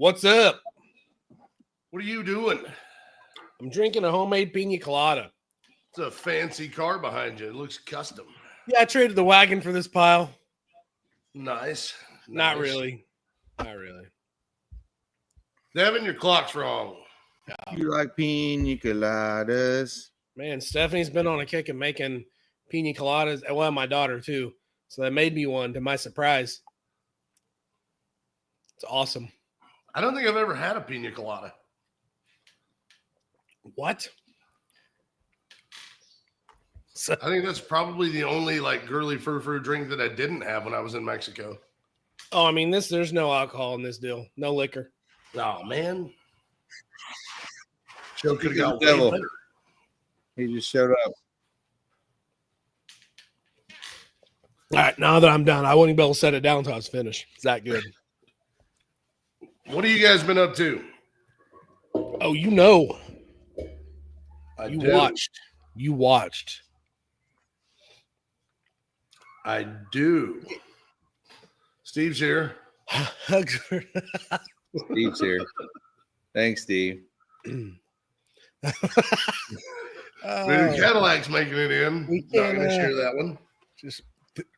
What's up? What are you doing? I'm drinking a homemade pina colada. It's a fancy car behind you. It looks custom. Yeah, I traded the wagon for this pile. Nice. Not really. Not really. Devin, your clock's wrong. You like pina coladas? Man, Stephanie's been on a kick of making pina coladas. Well, my daughter too. So they made me one to my surprise. It's awesome. I don't think I've ever had a pina colada. What? I think that's probably the only like girly frou-frou drink that I didn't have when I was in Mexico. Oh, I mean, there's no alcohol in this deal. No liquor. Oh, man. Joe could have got way Devil. better. He just showed up. All right, now that I'm done, I wouldn't be able to set it down until I was finished. It's that good. What have you guys been up to? Oh, you know. You do. watched. You watched. I do. Steve's here. Steve's here. Thanks, Steve. Maybe Cadillac's making it in. We Not can, going to share that one. Just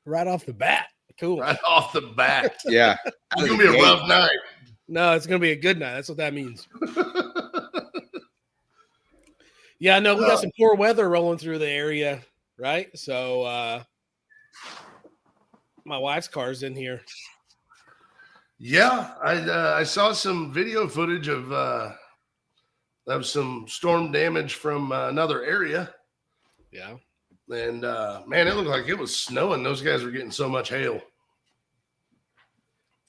right off the bat. Cool. Right off the bat. Yeah. It's going to be a rough night. No, it's going to be a good night. That's what that means. Yeah, no, we got some poor weather rolling through the area, right? So my wife's car's in here. Yeah, I saw some video footage of some storm damage from another area. Yeah. And, man, it looked like it was snowing. Those guys were getting so much hail.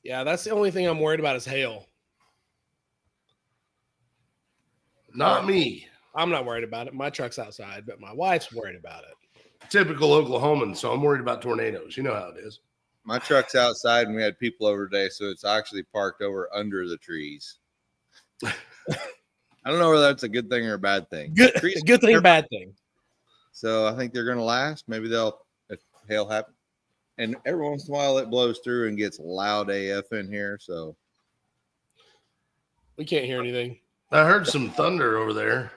Yeah, that's the only thing I'm worried about is hail. Not me. I'm not worried about it. My truck's outside, but my wife's worried about it. Typical Oklahoman, so I'm worried about tornadoes. You know how it is. My truck's outside and we had people over today, so it's actually parked over under the trees. I don't know whether that's a good thing or a bad thing. Good thing, bad thing. So I think they're going to last. Maybe they'll, if hail happens. And every once in a while it blows through and gets loud AF in here. So We can't hear anything. I heard some thunder over there.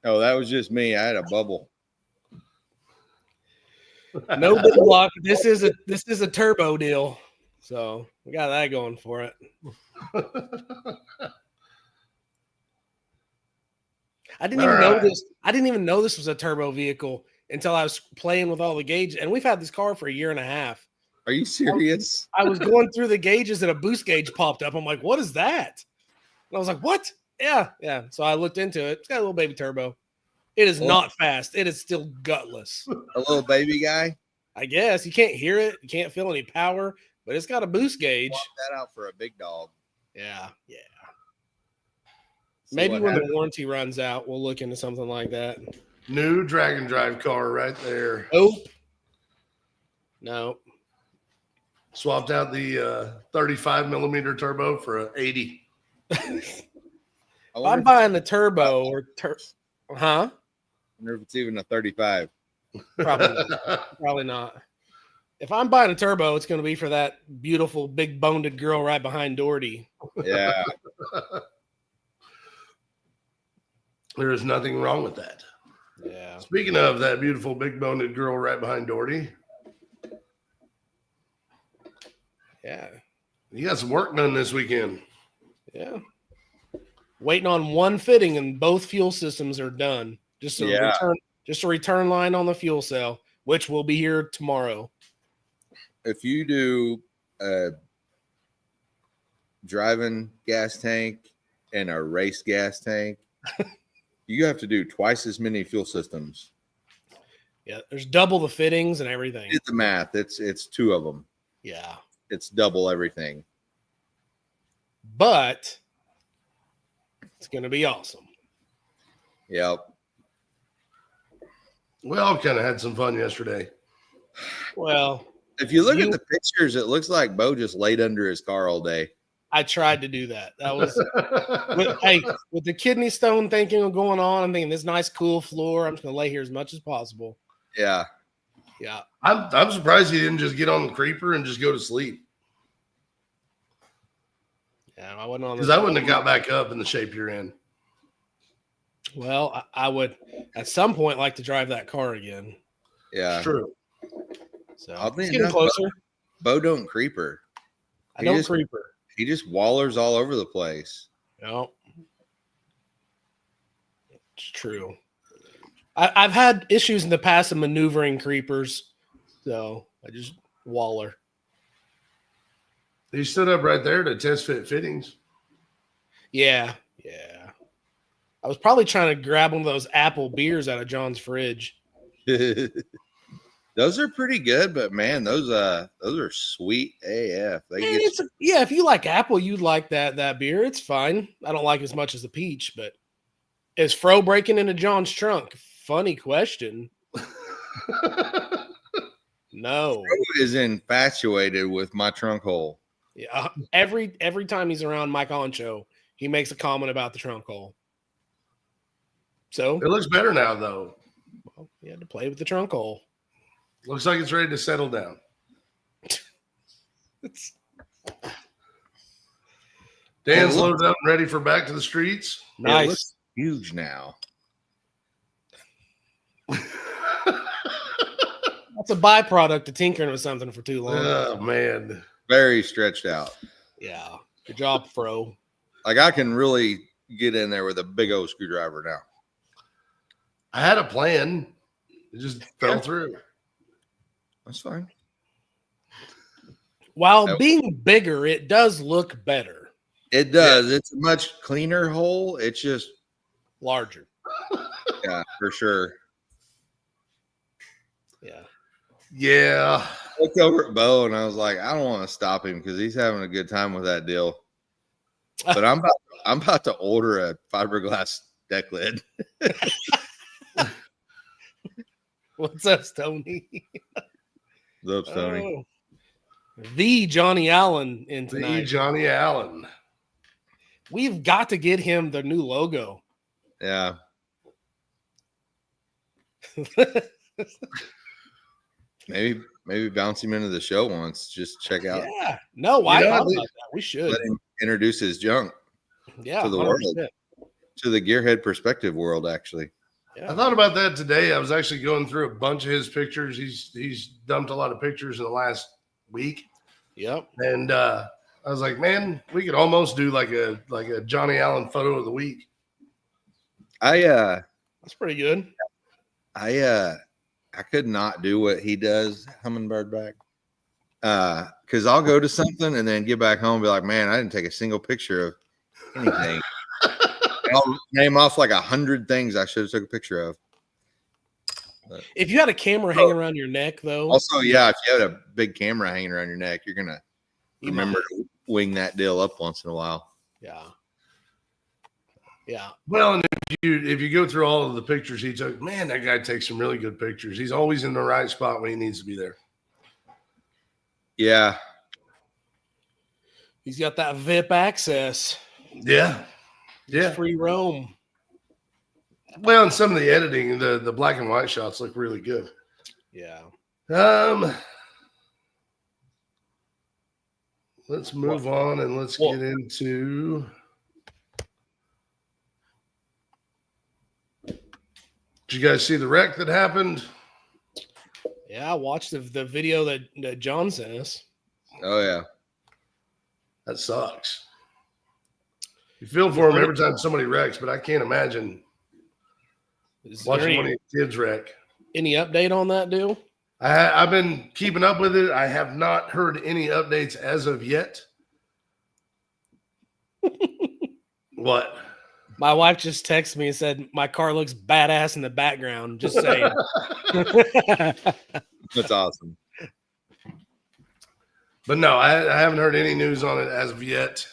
oh, that was just me. I had a bubble. No big block. This is a turbo deal. So we got that going for it. I didn't even know this was a turbo vehicle until I was playing with all the gauges. And we've had this car for a year and a half. Are you serious? I was going through the gauges and a boost gauge popped up. I'm like, what is that? And I was like, what? Yeah. So I looked into it. It's got a little baby turbo. It is not fast. It is still gutless. A little baby guy? I guess. You can't hear it. You can't feel any power, but it's got a boost gauge. Swap that out for a big dog. Yeah. So Maybe when happened? the warranty runs out, we'll look into something like that. New drag and drive car right there. No. Swapped out the 35 millimeter turbo for an 80. I'm buying the turbo or I wonder if it's even a 35. Probably not. If I'm buying a turbo, it's going to be for that beautiful big boned girl right behind Doherty. Yeah. There is nothing wrong with that. Yeah. Speaking of that beautiful big boned girl right behind Doherty, Yeah. you got some work done this weekend. Yeah. Waiting on one fitting and both fuel systems are done. Just a return line on the fuel cell, which will be here tomorrow. If you do a driving gas tank and a race gas tank, you have to do twice as many fuel systems. Yeah, there's double the fittings and everything. Did the math. It's two of them. Yeah. It's double everything. But it's going to be awesome. Yep. We all kind of had some fun yesterday. Well, If you look at the pictures, it looks like Bo just laid under his car all day. I tried to do that. That was with the kidney stone thinking going on. I'm thinking this nice cool floor. I'm just going to lay here as much as possible. Yeah. Yeah. I'm surprised he didn't just get on the creeper and just go to sleep. Yeah, I wasn't on Because I wouldn't have got back up in the shape you're in. Well, I would at some point like to drive that car again. Yeah. It's true. So Oddly it's getting enough, closer. Bo don't creeper. I don't creeper. He just wallers all over the place. No. It's true. I've had issues in the past of maneuvering creepers, so I just waller. He stood up right there to test fit fittings. Yeah. I was probably trying to grab one of those apple beers out of John's fridge. Those are pretty good, but man, those are sweet AF. If you like apple, you'd like that beer. It's fine. I don't like it as much as the peach, but is Fro breaking into John's trunk? Funny question. No. Fro is infatuated with my trunk hole. Yeah. Every time he's around Mike Oncho, he makes a comment about the trunk hole. So It looks better now, though. well, he had to play with the trunk hole. Looks like it's ready to settle down. Dan's loaded up and ready for back to the streets. Nice. It looks huge now. That's a byproduct of tinkering with something for too long. Oh, man. Very stretched out. Yeah. Good job, Fro. Like I can really get in there with a big old screwdriver now. I had a plan. It just fell through. That's fine. While being bigger, it does look better. It does. Yeah. It's a much cleaner hole. It's just larger. Yeah, for sure. Yeah. I looked over at Bo and I was like, I don't want to stop him because he's having a good time with that deal. But I'm about to order a fiberglass deck lid. What's up, Stoney? What's up, Stoney? The Johnny Allen in tonight. The Johnny Allen. We've got to get him the new logo. Yeah. Maybe bounce him into the show once. Just check out. Yeah. No, I thought about that. We should let him introduce his junk. Yeah, to the 100%. World, to the Gearhead Perspective world. Actually, yeah. I thought about that today. I was actually going through a bunch of his pictures. He's dumped a lot of pictures in the last week. Yep. And I was like, man, we could almost do like a Johnny Allen photo of the week. That's pretty good. I could not do what he does, hummingbird back. Because I'll go to something and then get back home and be like, man, I didn't take a single picture of anything. I'll name off like 100 things I should have took a picture of. But, if you had a camera hanging around your neck, though. Also, yeah, if you had a big camera hanging around your neck, you're gonna remember to wing that deal up once in a while. Yeah. Yeah. Well, and if you go through all of the pictures he took, man, that guy takes some really good pictures. He's always in the right spot when he needs to be there. Yeah. He's got that VIP access. Yeah. Yeah. Free roam. Well, and some of the editing, the black and white shots look really good. Yeah. Let's move on and let's get into. Did you guys see the wreck that happened? Yeah, I watched the video that John sent us. Oh, yeah. That sucks. You feel for him every time somebody wrecks, but I can't imagine watching one of your kids wreck. Any update on that deal? I've been keeping up with it. I have not heard any updates as of yet. What? My wife just texted me and said, my car looks badass in the background. Just saying. That's awesome. But no, I haven't heard any news on it as of yet.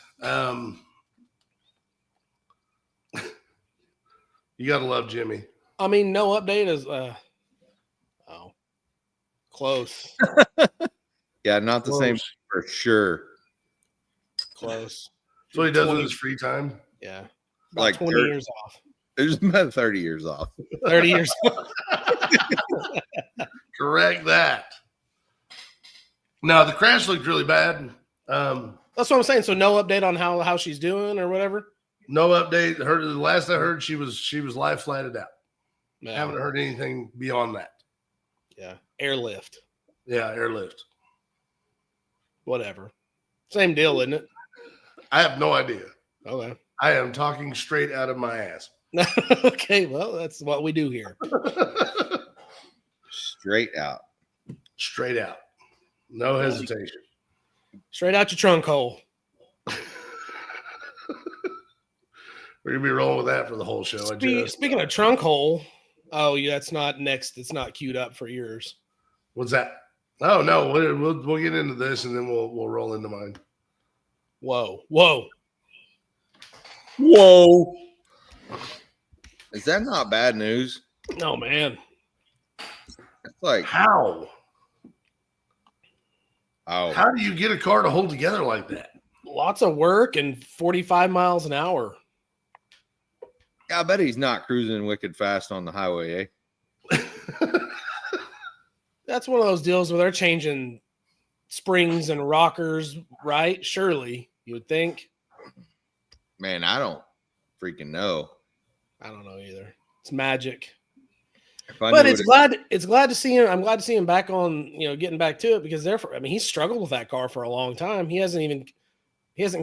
You got to love Jimmy. I mean, no update is close. Yeah, not the same for sure. Close. That's what he does with his free time. Yeah. About like 20 years off. There's about 30 years off. 30 years off. Correct that. No, the crash looked really bad. Oh, That's what I'm saying. So no update on how she's doing or whatever. No update. The last I heard, she was live flatted out. No. Haven't heard anything beyond that. Yeah, airlift. Yeah, airlift. Whatever. Same deal, isn't it? I have no idea. Okay. I am talking straight out of my ass. Okay, well, that's what we do here. Straight out. Straight out. No hesitation. Straight out your trunk hole. We're going to be rolling with that for the whole show. Speaking of trunk hole, oh, yeah, that's not next. It's not queued up for yours. What's that? Oh, no. We'll get into this, and then we'll roll into mine. Whoa. Is that not bad news? No, man. It's like, How? oh, How do you get a car to hold together like that? Lots of work and 45 miles an hour. I bet he's not cruising wicked fast on the highway, eh? That's one of those deals where they're changing springs and rockers, right? Surely, you would think. Man, I don't freaking know. I don't know either. It's magic. But it's glad to see him. I'm glad to see him back on, getting back to it because he's struggled with that car for a long time. He hasn't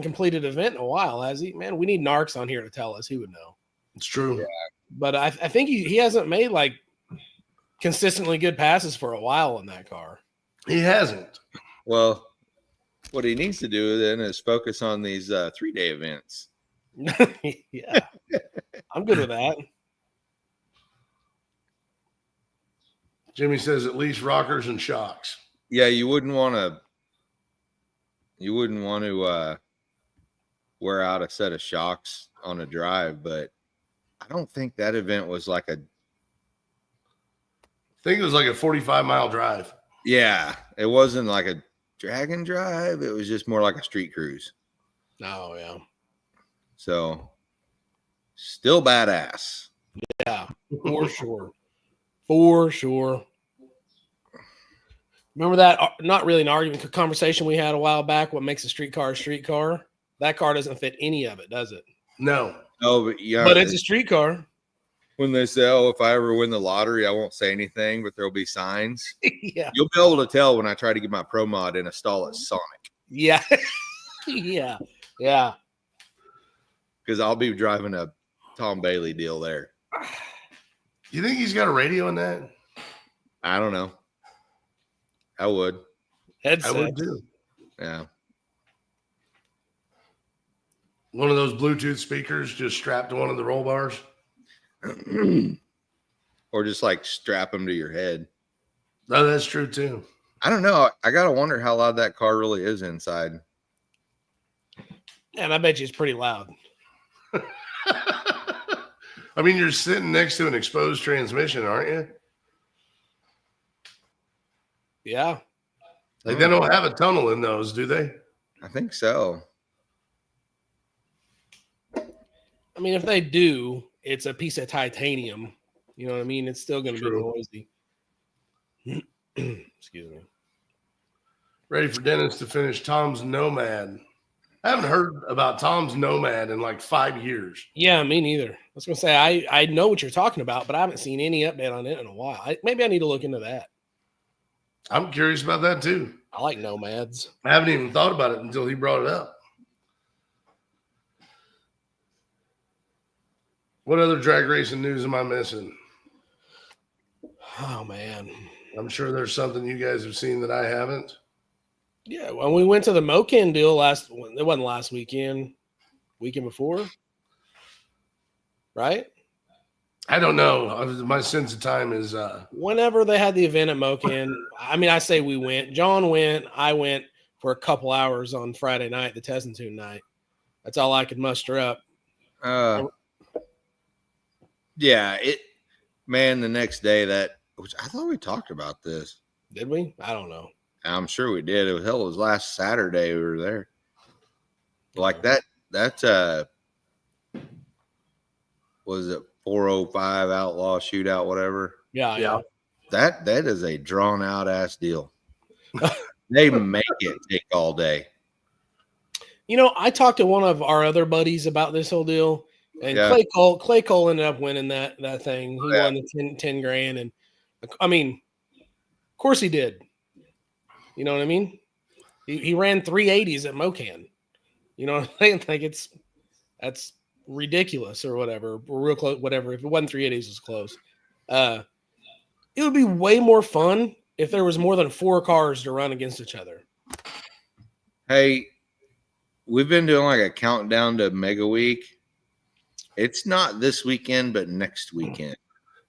completed an event in a while, has he? Man, we need Narcs on here to tell us. He would know. It's true. Yeah. But I think he hasn't made like consistently good passes for a while in that car. He hasn't. Well, what he needs to do then is focus on these 3-day events. Yeah. I'm good with that. Jimmy says at least rockers and shocks. Yeah, you wouldn't want to wear out a set of shocks on a drive, but I don't think that event was like I think it was like a 45-mile drive. Yeah, it wasn't like a drag and drive. It was just more like a street cruise. Oh, yeah. So, still badass. Yeah, for sure. For sure. Remember that, not really an argument, conversation we had a while back, what makes a street car a street car? That car doesn't fit any of it, does it? No. Oh, but yeah. But it's a street car. When they say, oh, if I ever win the lottery, I won't say anything, but there'll be signs. Yeah. You'll be able to tell when I try to get my Pro Mod in a stall at Sonic. Yeah. Yeah. Yeah. Because I'll be driving a Tom Bailey deal there. You think he's got a radio in that? I don't know. I would. Headset. I would too. Yeah. One of those Bluetooth speakers just strapped to one of the roll bars. Or just like strap them to your head. No, that's true too. I don't know. I gotta wonder how loud that car really is inside. And I bet you it's pretty loud. I mean, you're sitting next to an exposed transmission, aren't you? Yeah. Like they don't have a tunnel in those, do they? I think so. I mean, if they do, it's a piece of titanium. You know what I mean? It's still going to be noisy. Excuse me. Ready for Dennis to finish Tom's Nomad. I haven't heard about Tom's Nomad in like 5 years. Yeah, me neither. I was going to say, I know what you're talking about, but I haven't seen any update on it in a while. Maybe I need to look into that. I'm curious about that too. I like Nomads. I haven't even thought about it until he brought it up. What other drag racing news am I missing? Oh, man. I'm sure there's something you guys have seen that I haven't. Yeah, when we went to the Moken deal it wasn't last weekend before, right? I don't know. My sense of time is whenever they had the event at Moken. I mean, I say we went. John went. I went for a couple hours on Friday night, the Test and Tune night. That's all I could muster up. Yeah, the next day which I thought we talked about this. Did we? I don't know. I'm sure we did. It was last Saturday we were there. Like that was it 405 outlaw shootout, whatever. Yeah. That is a drawn out ass deal. They make it take all day. I talked to one of our other buddies about this whole deal, and Yeah. Clay Cole ended up winning that thing. He won the 10 grand, and I mean, of course he did. You know what I mean? He ran 380s at Mocan. You know what I'm saying? Like that's ridiculous or whatever. We're real close. Whatever. If it wasn't 380s, it was close. It would be way more fun if there was more than 4 cars to run against each other. Hey, we've been doing like a countdown to Megaweek. It's not this weekend, but next weekend.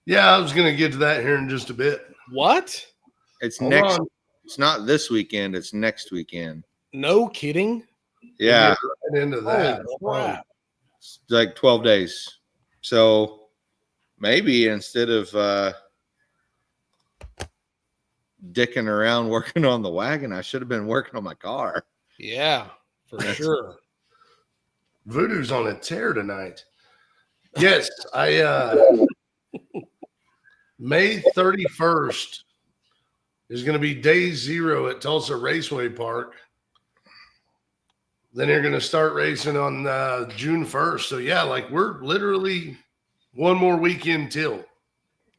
Yeah, I was going to get to that here in just a bit. What? It's Hold next. on. It's not this weekend. It's next weekend. No kidding. Yeah, We'll get right into that. Holy crap. it's like 12 days. So maybe instead of dicking around working on the wagon, I should have been working on my car. Yeah, for sure. Voodoo's on a tear tonight. Yes, May 31st is going to be day 0 at Tulsa Raceway Park. Then you're going to start racing on June 1st. So yeah, like we're literally one more weekend till.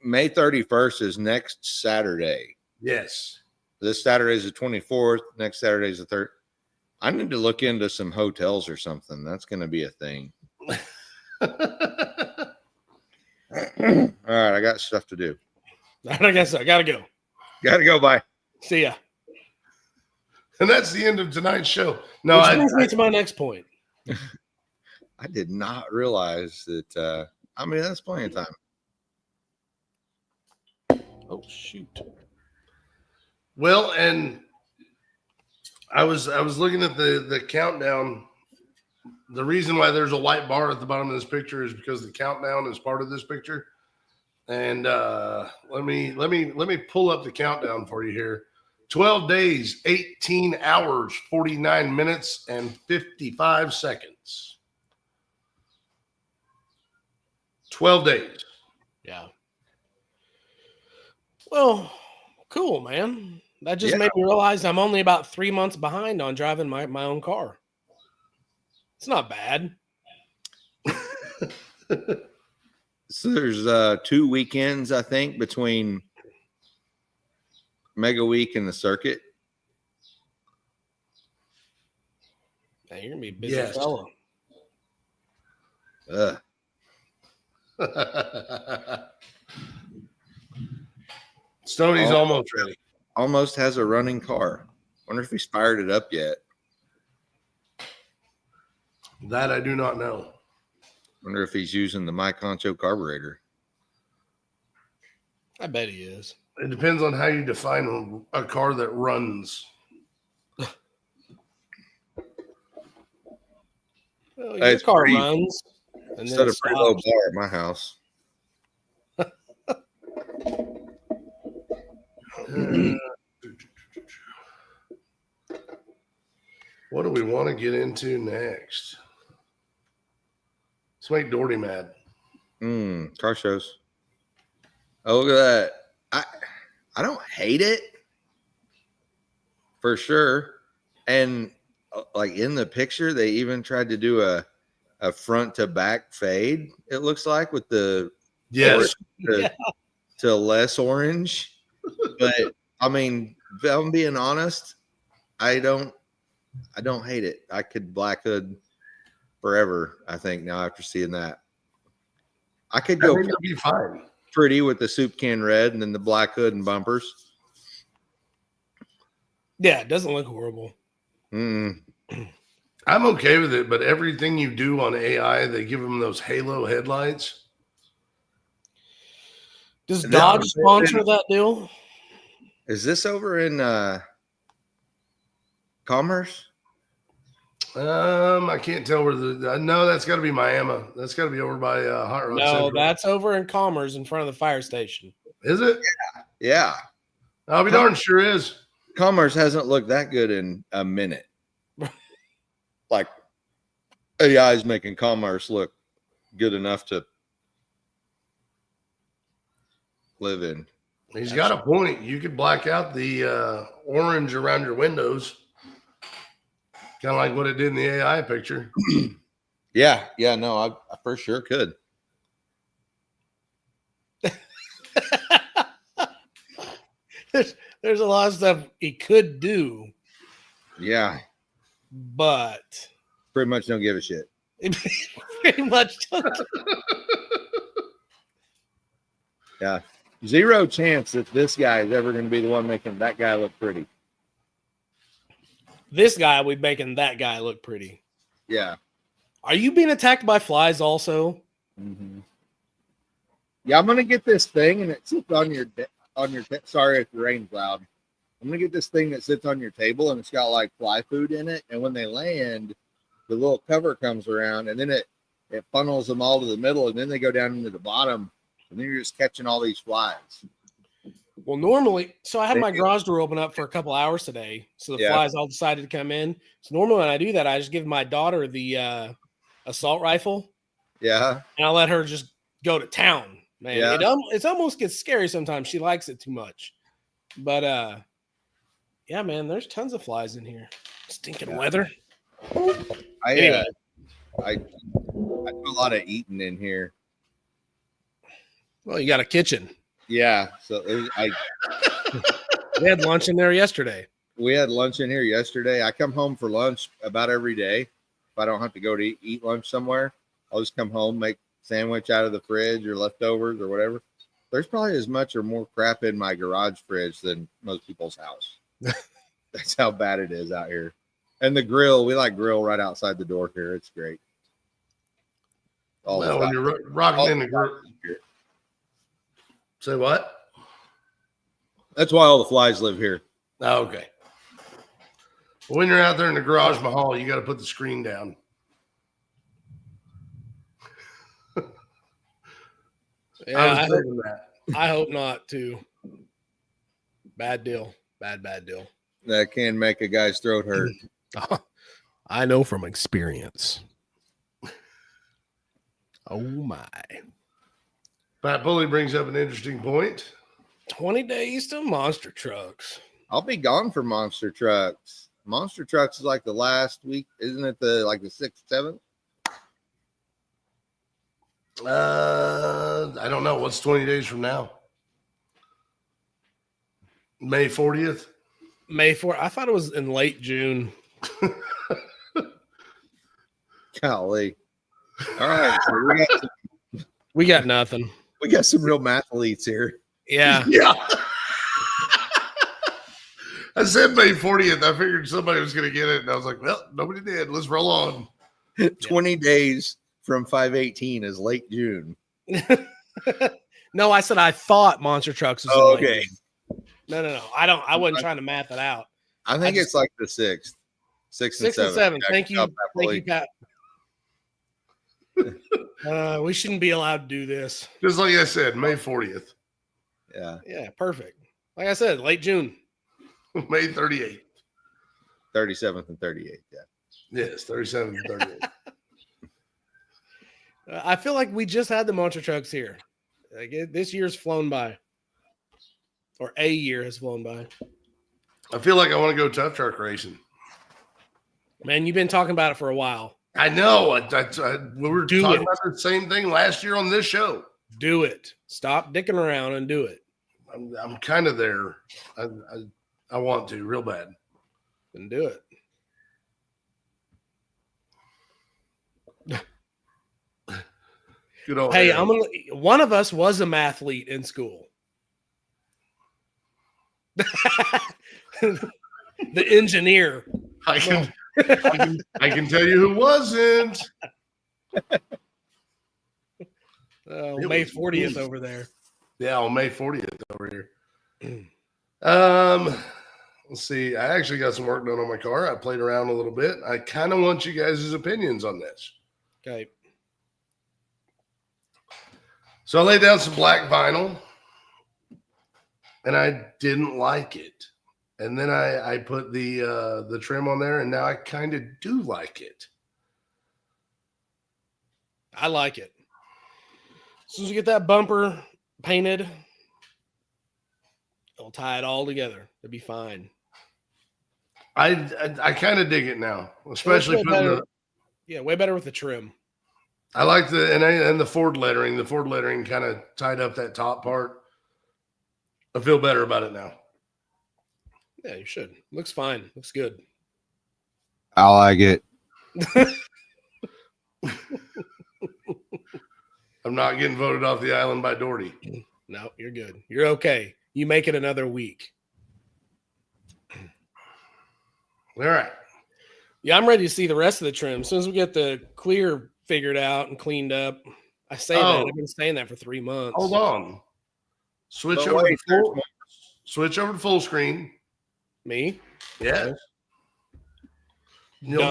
May 31st is next Saturday. Yes. This Saturday is the 24th. Next Saturday is the 3rd. I need to look into some hotels or something. That's going to be a thing. All right, I got stuff to do. I guess I gotta go. Got to go. Bye. See ya. And that's the end of tonight's show. No, Which brings me to my next point. I did not realize that. I mean, that's plenty of time. Oh shoot. well, and I was looking at the countdown. The reason why there's a white bar at the bottom of this picture is because the countdown is part of this picture. And let me pull up the countdown for you here. 12 days, 18 hours, 49 minutes, and 55 seconds. 12 days. Yeah. Well, cool, man. That just made me realize I'm only about 3 months behind on driving my own car. It's not bad. So there's 2 weekends, I think, between Mega Week and the circuit. Man, you're gonna be a busy Yes. fella. Stoney's almost ready. Almost has a running car. Wonder if he's fired it up yet. That I do not know. Wonder if he's using the My Concho carburetor. I bet he is. It depends on how you define a car that runs. Well, your car runs. And Set a pretty low stops. bar at my house. What do we want to get into next? Let's make Doherty mad. Car shows. Oh, look at that. I don't hate it for sure. And like in the picture, they even tried to do a front to back fade, it looks like, with the Yes. to less orange. But I mean, if I'm being honest, I don't hate it. I could black hood forever, I think, now after seeing that. I could go it'll be fine. pretty with the soup can red and then the black hood and bumpers. Yeah, it doesn't look horrible. I'm okay with it, but everything you do on AI, they give them those halo headlights. Does Dodge sponsor that deal? Is this over in Commerce? I can't tell where no, that's got to be Miami. That's got to be over by Hot Rod No, Central. that's over in Commerce in front of the fire station. Is it? Yeah. I'll be darn sure is. Commerce hasn't looked that good in a minute. Like AI is making Commerce look good enough to live in. He's got a point. You could black out the orange around your windows. Kind of like what it did in the AI picture. Yeah, no, I for sure could. There's a lot of stuff he could do, Yeah, but pretty much don't give a shit. pretty much don't. Yeah, zero chance that this guy is ever going to be the one making that guy look pretty. This guy would making that guy look pretty. Yeah. Are you being attacked by flies also? Mm-hmm. Yeah, I'm gonna get this thing, and it sits on your sorry if the rain's loud. I'm gonna get this thing that sits on your table, and it's got like fly food in it. And when they land, the little cover comes around, and then it funnels them all to the middle, and then they go down into the bottom, and then you're just catching all these flies. Well, normally, so I had my garage door open up for a couple hours today, so the flies all decided to come in. So normally when I do that, I just give my daughter the assault rifle. Yeah, and I let her just go to town. Man, Yeah. it almost gets scary sometimes. She likes it too much, but yeah, man, there's tons of flies in here. Stinking weather. I do a lot of eating in here. Well, you got a kitchen. Yeah, so We had lunch in there yesterday. We had lunch in here yesterday. I come home for lunch about every day. If I don't have to go to eat lunch somewhere, I'll just come home, make sandwich out of the fridge or leftovers or whatever. There's probably as much or more crap in my garage fridge than most people's house. That's how bad it is out here. And the grill, we like grill right outside the door here. It's great. Well, when you're rocking in the grill. Say what? That's why all the flies live here. Oh, okay. When you're out there in the garage mahal, you got to put the screen down. Yeah, I hope not too. Bad deal. Bad deal. That can make a guy's throat hurt. I know from experience. Oh my. Pat Pulley brings up an interesting point. 20 days to monster trucks. I'll be gone for monster trucks. Monster trucks is like the last week, isn't it? The 6th, 7th? I don't know. What's 20 days from now? May 40th? May 4th. I thought it was in late June. Golly. All right. So we got nothing. We got some real mathletes here. Yeah. Yeah. I said May 40th. I figured somebody was going to get it. And I was like, well, nobody did. Let's roll on. 20 days from 5/18 is late June. No, I said I thought monster trucks was Oh, okay. No. I wasn't trying to math it out. I think it's like the 6th. 6th and 7th. Thank you, Pat. We shouldn't be allowed to do this. Just like I said, May 40th. Yeah, perfect. Like I said, late June. May 38th. 37th and 38th, yeah. Yes, 37th and 38th. I feel like we just had the monster trucks here. This year's flown by. Or a year has flown by. I feel like I want to go tough truck racing. Man, you've been talking about it for a while. I know. We were talking about the same thing last year on this show. Do it. Stop dicking around and do it. I'm kind of there. I want to real bad. Then do it. Good old hey, one of us was a mathlete in school. The engineer. I can tell you who wasn't. May 40th over there. Yeah, on May 40th over here. Let's see. I actually got some work done on my car. I played around a little bit. I kind of want you guys' opinions on this. Okay. So I laid down some black vinyl, and I didn't like it. And then I put the trim on there, and now I kind of do like it. I like it. As soon as you get that bumper painted, it'll tie it all together. It'll be fine. I kind of dig it now, especially way putting better. Yeah, way better with the trim. I like and the Ford lettering. The Ford lettering kind of tied up that top part. I feel better about it now. Yeah, you should. Looks fine. Looks good. I like it. I'm not getting voted off the island by Doherty. No, you're good. You're okay. You make it another week. All right. Yeah, I'm ready to see the rest of the trim. As soon as we get the clear figured out and cleaned up, I say that. I've been saying that for 3 months. Hold on. Switch over to full screen. Me? Yes. You'll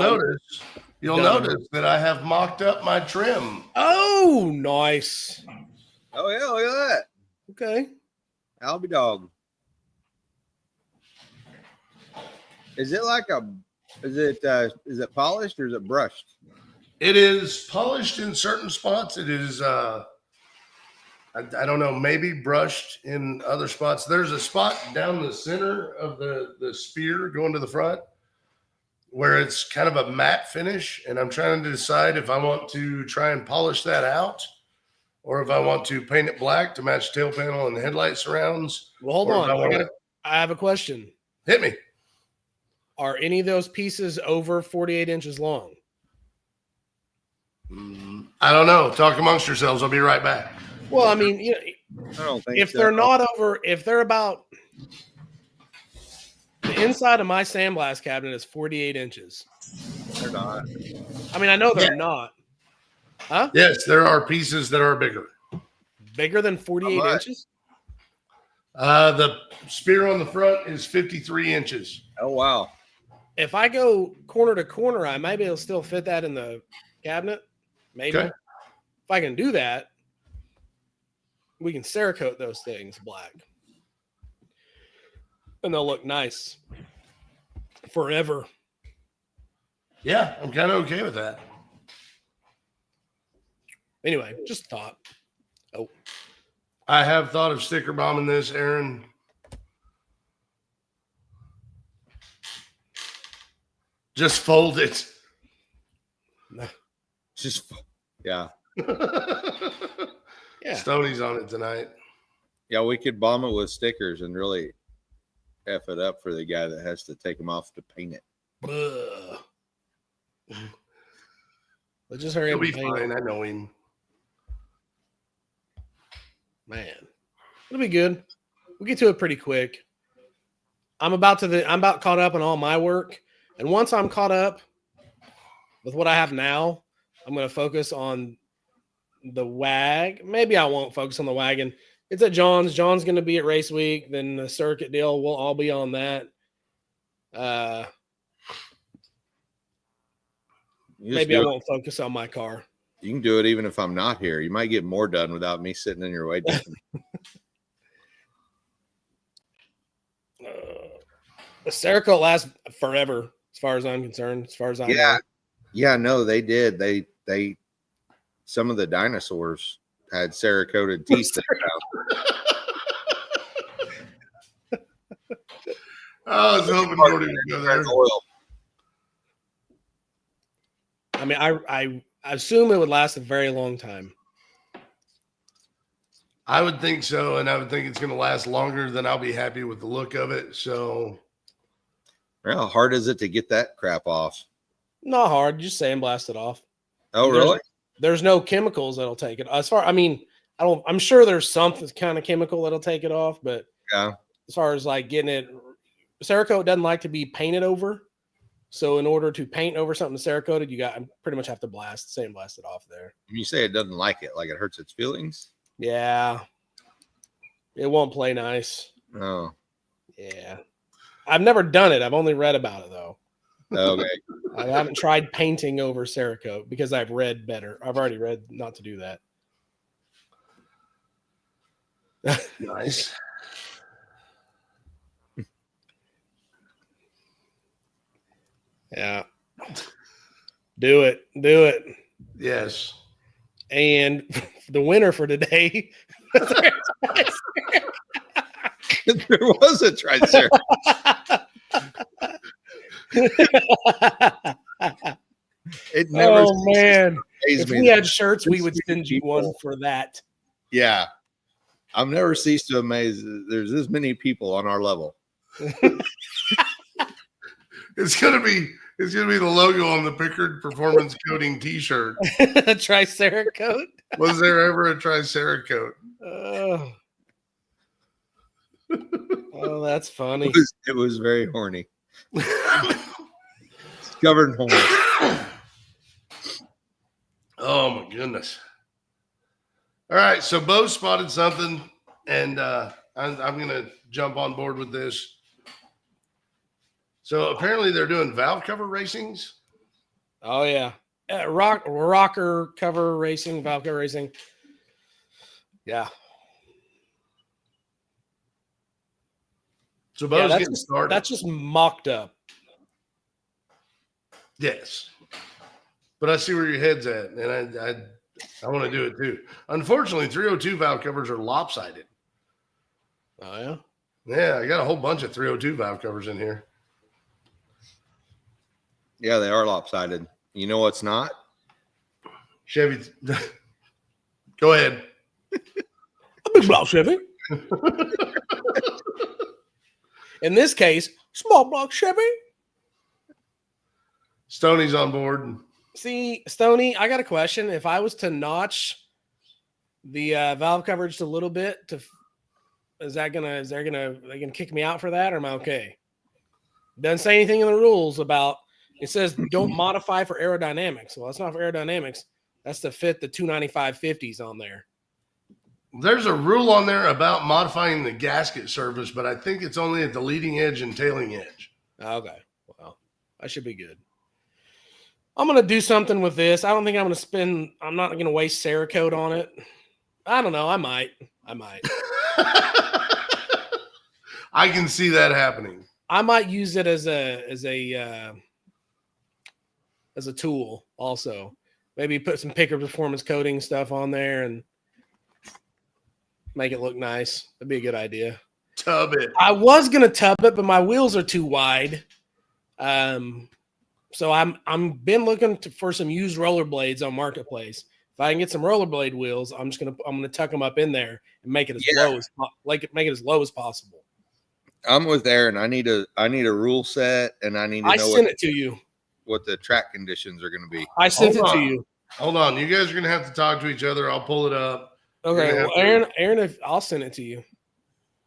notice that I have mocked up my trim. Oh, nice. Oh yeah, look at that. Okay. Albie dog. Is it is it polished or is it brushed? It is polished in certain spots. It is I don't know, maybe brushed in other spots. There's a spot down the center of the spear going to the front where it's kind of a matte finish, and I'm trying to decide if I want to try and polish that out or if I want to paint it black to match tail panel and headlight surrounds. Well, hold on. I have a question. Hit me. Are any of those pieces over 48 inches long? I don't know. Talk amongst yourselves. I'll be right back. Well, I mean, you know, I don't think if they're not over, if they're about the inside of my sandblast cabinet is 48 inches. They're not. I mean, I know they're not. Huh? Yes, there are pieces that are bigger. Bigger than 48 inches? The spear on the front is 53 inches. Oh, wow. If I go corner to corner, I might be able to still fit that in the cabinet. Maybe. Okay. If I can do that, we can Cerakote those things black. And they'll look nice forever. Yeah, I'm kind of okay with that. Anyway, just a thought. Oh, I have thought of sticker bombing this, Aaron. Just fold it. Just, yeah. Yeah. Stoney's on it tonight. Yeah, we could bomb it with stickers and really F it up for the guy that has to take them off to paint it. Let's just hurry He'll up. be fine. I know him. Man, it'll be good. We'll get to it pretty quick. I'm about caught up on all my work. And once I'm caught up with what I have now, I'm going to focus on the WAG. Maybe I won't focus on the wagon. It's at John's. John's going to be at Race Week. Then the circuit deal, we'll all be on that. Maybe I won't focus on my car. You can do it even if I'm not here. You might get more done without me sitting in your way. The Cerakote lasts forever, as far as I'm concerned. As far as I know. Yeah, no, they did. They some of the dinosaurs had Cerakoted teeth. I was hoping Jordy would go there. I mean, I assume it would last a very long time. I would think so, and I would think it's going to last longer than I'll be happy with the look of it. So, how hard is it to get that crap off? Not hard. Just sandblast it off. Oh, really? There's no chemicals that'll take it. I'm sure there's some kind of chemical that'll take it off, but yeah. As far as like getting it, Cerakote doesn't like to be painted over. So in order to paint over something Cerakoted, you pretty much have to sandblast it off there. You say it doesn't like it, like it hurts its feelings? Yeah. It won't play nice. Oh. Yeah. I've never done it. I've only read about it though. Okay. I haven't tried painting over Cerakote because I've read better. I've already read not to do that. Nice. Yeah. Do it. Yes. And the winner for today. There was a Triceratops. It never. Oh man! Amaze If me we that had shirts, we would many send you one people- for that. Yeah, I've never ceased to amaze. There's this many people on our level. It's gonna be the logo on the Pickard Performance Coating T-shirt. Triceracoat. Was there ever a Triceracoat? Oh. Oh, that's funny. It was very horny. It's covered in horn. Oh my goodness! All right, so Bo spotted something, and I'm gonna jump on board with this. So apparently they're doing valve cover racings. Oh yeah, rocker cover racing, valve cover racing. Yeah, So Bo's that's getting started. that's just mocked up. Yes, but I see where your head's at, and I want to do it too. Unfortunately, 302 valve covers are lopsided. Oh yeah. Yeah, I got a whole bunch of 302 valve covers in here. Yeah, they are lopsided. You know what's not? Chevy, go ahead. A big block Chevy. In this case, small block Chevy. Stoney's on board. See, Stoney, I got a question. If I was to notch the valve coverage a little bit, is they gonna kick me out for that, or am I okay? Doesn't say anything in the rules about. It says don't modify for aerodynamics. Well, that's not for aerodynamics. That's to fit the 295 50s on there. There's a rule on there about modifying the gasket surface, but I think it's only at the leading edge and tailing edge. Okay, well, I should be good. I'm gonna do something with this. I don't think I'm not gonna waste Cerakote on it. I don't know. I might. I can see that happening. I might use it as a tool also. Maybe put some Pickard Performance coating stuff on there and make it look nice. That'd be a good idea. Tub it. I was gonna tub it, but my wheels are too wide. So I'm been looking for some used rollerblades on Marketplace. If I can get some rollerblade wheels, I'm gonna tuck them up in there and make it as low as possible. I'm with Aaron. I need a rule set, and I need to I know sent it to you. what the track conditions are going to be. I sent Hold it to on. you. Hold on. You guys are going to have to talk to each other. I'll pull it up. Okay, Yeah. well, Aaron, I'll send it to you.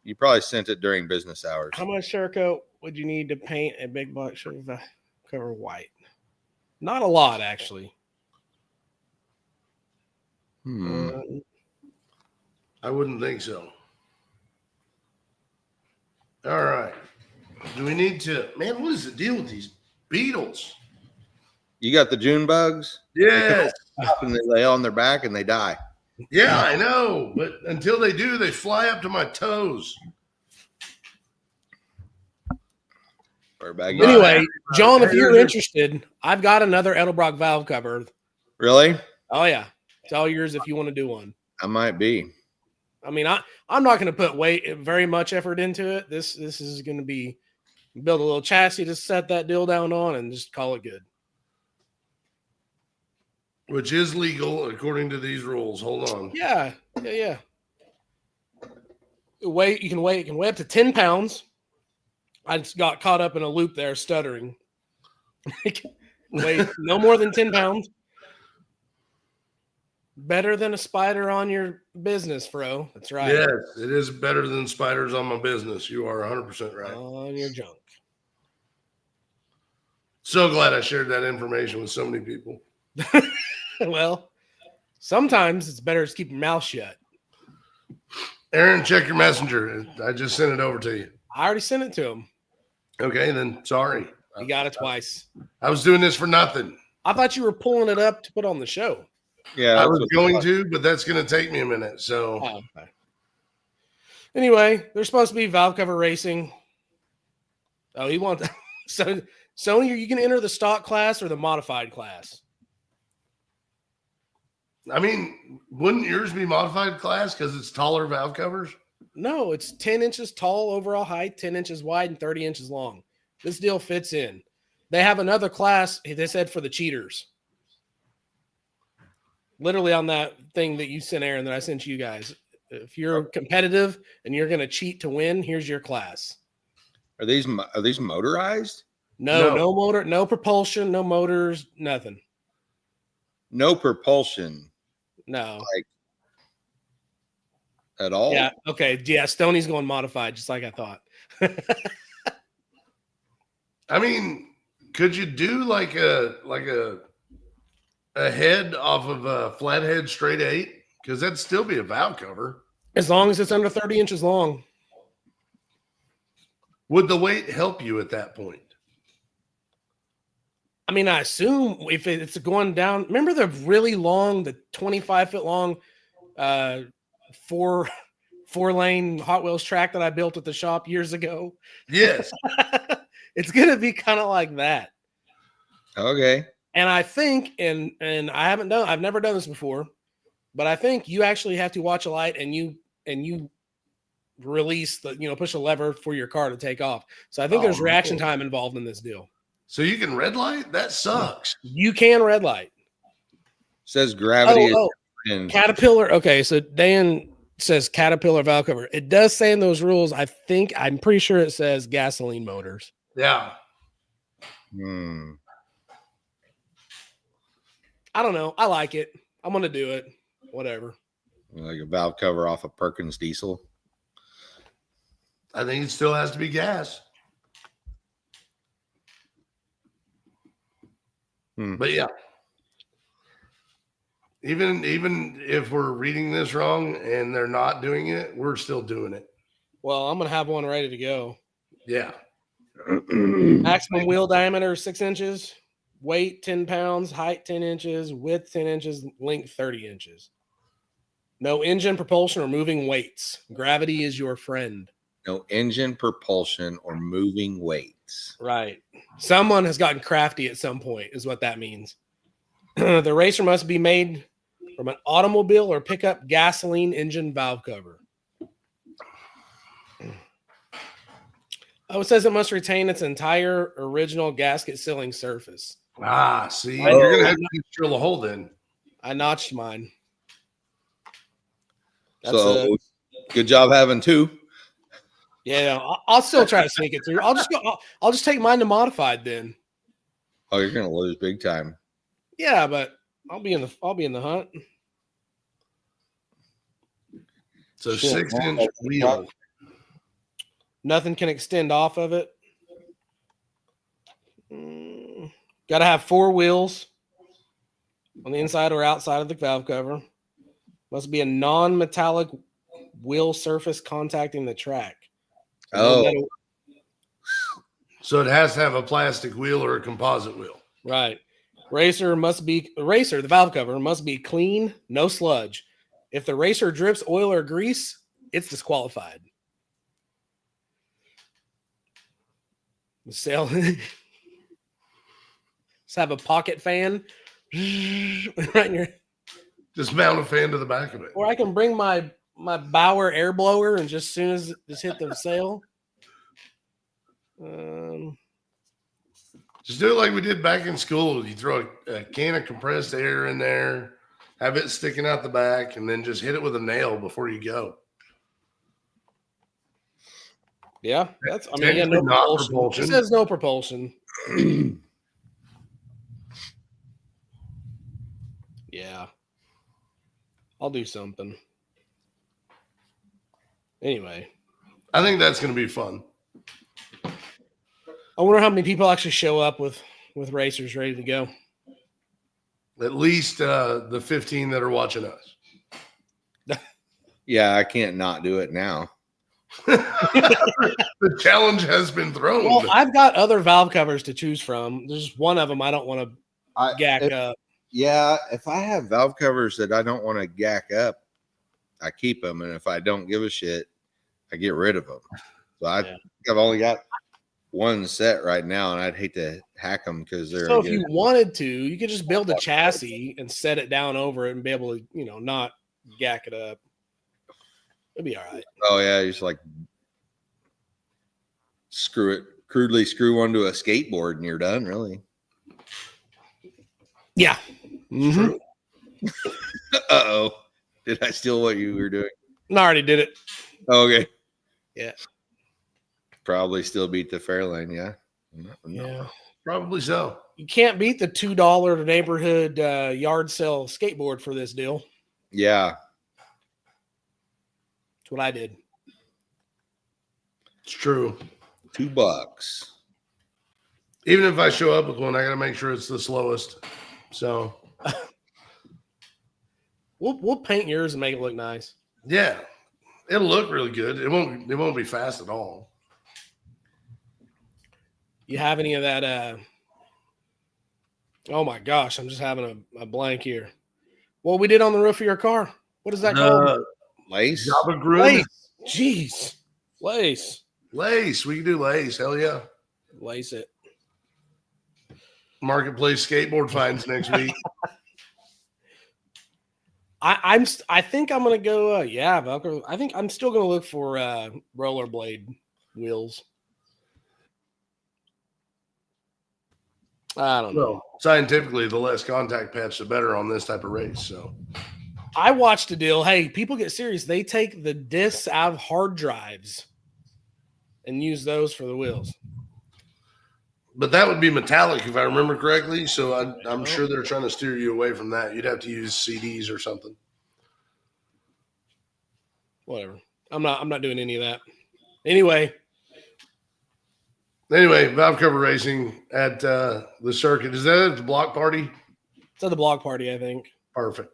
You probably sent it during business hours. How much Cerakote would you need to paint a big block Chevy cover white? Not a lot, actually. I wouldn't think so. All right. Do we need to, man, what is the deal with these beetles? You got the June bugs? Yes. And they lay on their back and they die. Yeah, I know. But until they do, they fly up to my toes. Anyway, John, if you're interested, I've got another Edelbrock valve cover. Really? Oh yeah, it's all yours if you want to do one. I might be. I mean, I'm not going to put very much effort into it. This is going to be build a little chassis to set that deal down on and just call it good. Which is legal according to these rules. Hold on. Yeah. It can weigh up to 10 pounds. I just got caught up in a loop there, stuttering. Weigh no more than 10 pounds. Better than a spider on your business, bro. That's right. Yes, it is better than spiders on my business. You are 100% right. On your junk. So glad I shared that information with so many people. Well, sometimes it's better to keep your mouth shut. Aaron, check your messenger. I just sent it over to you. I already sent it to him. Okay, then sorry. You got it twice. I was doing this for nothing. I thought you were pulling it up to put on the show. Yeah, I was going to, but that's going to take me a minute. So, okay. Anyway, there's supposed to be valve cover racing. Oh, he wants so Sony. You can enter the stock class or the modified class. I mean, wouldn't yours be modified class because it's taller valve covers? No, it's 10 inches tall overall height, 10 inches wide, and 30 inches long. This deal fits in. They have another class, they said, for the cheaters. Literally on that thing that you sent, Aaron, that I sent you guys. If you're competitive and you're going to cheat to win, here's your class. Are these motorized? No motor, no propulsion, no motors, nothing. No propulsion. No. Like at all? Yeah. Okay. Yeah. Stoney's going modified, just like I thought. I mean, could you do like a head off of a flathead straight 8? Because that'd still be a valve cover. As long as it's under 30 inches long. Would the weight help you at that point? I mean, I assume if it's going down, remember the really long, the 25-foot long, 4-lane Hot Wheels track that I built at the shop years ago? Yes. It's going to be kind of like that. Okay. And I think, and I've never done this before, but I think you actually have to watch a light and you release push a lever for your car to take off. So I think there's reaction time involved in this deal. So you can red light? That sucks. You can red light. Says gravity is Caterpillar. Okay, so Dan says Caterpillar valve cover. It does say in those rules, I'm pretty sure it says gasoline motors. Yeah. I don't know. I like it. I'm gonna do it. Whatever. Like a valve cover off a Perkins diesel. I think it still has to be gas. But yeah, even if we're reading this wrong and they're not doing it, we're still doing it. Well, I'm gonna have one ready to go. Yeah. Maximum wheel diameter 6 inches, weight 10 pounds, height 10 inches, width 10 inches, length 30 inches. No engine, propulsion, or moving weights. Gravity is your friend. No engine, propulsion, or moving weights. Right. Someone has gotten crafty at some point, is what that means. The racer must be made from an automobile or pickup gasoline engine valve cover. Oh, it says it must retain its entire original gasket sealing surface. See, you're going to have to drill a hole then. I notched mine. So good job having two. Yeah, I'll still try to sneak it through. I'll just take mine to modified then. Oh, you're gonna lose big time. Yeah, but I'll be in the hunt. So 6-inch wheel. Nothing can extend off of it. Got to have 4 wheels on the inside or outside of the valve cover. Must be a non-metallic wheel surface contacting the track. Oh, so it has to have a plastic wheel or a composite wheel. Right. The valve cover must be clean, no sludge. If the racer drips oil or grease, it's disqualified. Let's have a pocket fan right in your. Just mount a fan to the back of it. Or I can bring my Bauer air blower and just hit the sail. Just do it like we did back in school. You throw a can of compressed air in there, have it sticking out the back, and then just hit it with a nail before you go. Yeah, no propulsion. It says no propulsion. Yeah. I'll do something. Anyway. I think that's going to be fun. I wonder how many people actually show up with racers ready to go. At least the 15 that are watching us. Yeah, I can't not do it now. The challenge has been thrown. Well, I've got other valve covers to choose from. There's one of them I don't want to gack up. Yeah, if I have valve covers that I don't want to gack up, I keep them, and if I don't give a shit, I get rid of them. So I've only got one set right now, and I'd hate to hack them because they're. So if you wanted to, you could just build a chassis and set it down over it and be able to, not gack it up. It'd be all right. Oh yeah, just like screw it crudely screw one to a skateboard and you're done, really. Yeah. It's true. Uh-oh. Did I steal what you were doing? I already did it. Okay. Yeah. Probably still beat the Fairlane, yeah. Yeah. Probably so. You can't beat the $2 neighborhood yard sale skateboard for this deal. Yeah. That's what I did. It's true. $2. Even if I show up with one, I got to make sure it's the slowest. So we'll paint yours and make it look nice. yeah, it'll look really good. It won't be fast at all. You have any of that? Oh my gosh, I'm just having a blank here. What we did on the roof of your car? What is that called? Lace? Java Grun. Lace. Jeez, lace. Lace. We can do lace. Hell yeah. Lace it. Marketplace skateboard finds next week. I think I'm gonna go. Yeah, Velcro. I think I'm still gonna look for rollerblade wheels. I don't know. Well, scientifically, the less contact patch, the better on this type of race. So I watched a deal. Hey, people get serious. They take the discs out of hard drives and use those for the wheels. but that would be metallic if I remember correctly. So I'm sure they're trying to steer you away from that. You'd have to use CDs or something. Whatever. I'm not doing any of that. Anyway, valve cover racing at the circuit. Is that at the block party? it's at the block party, I think. Perfect.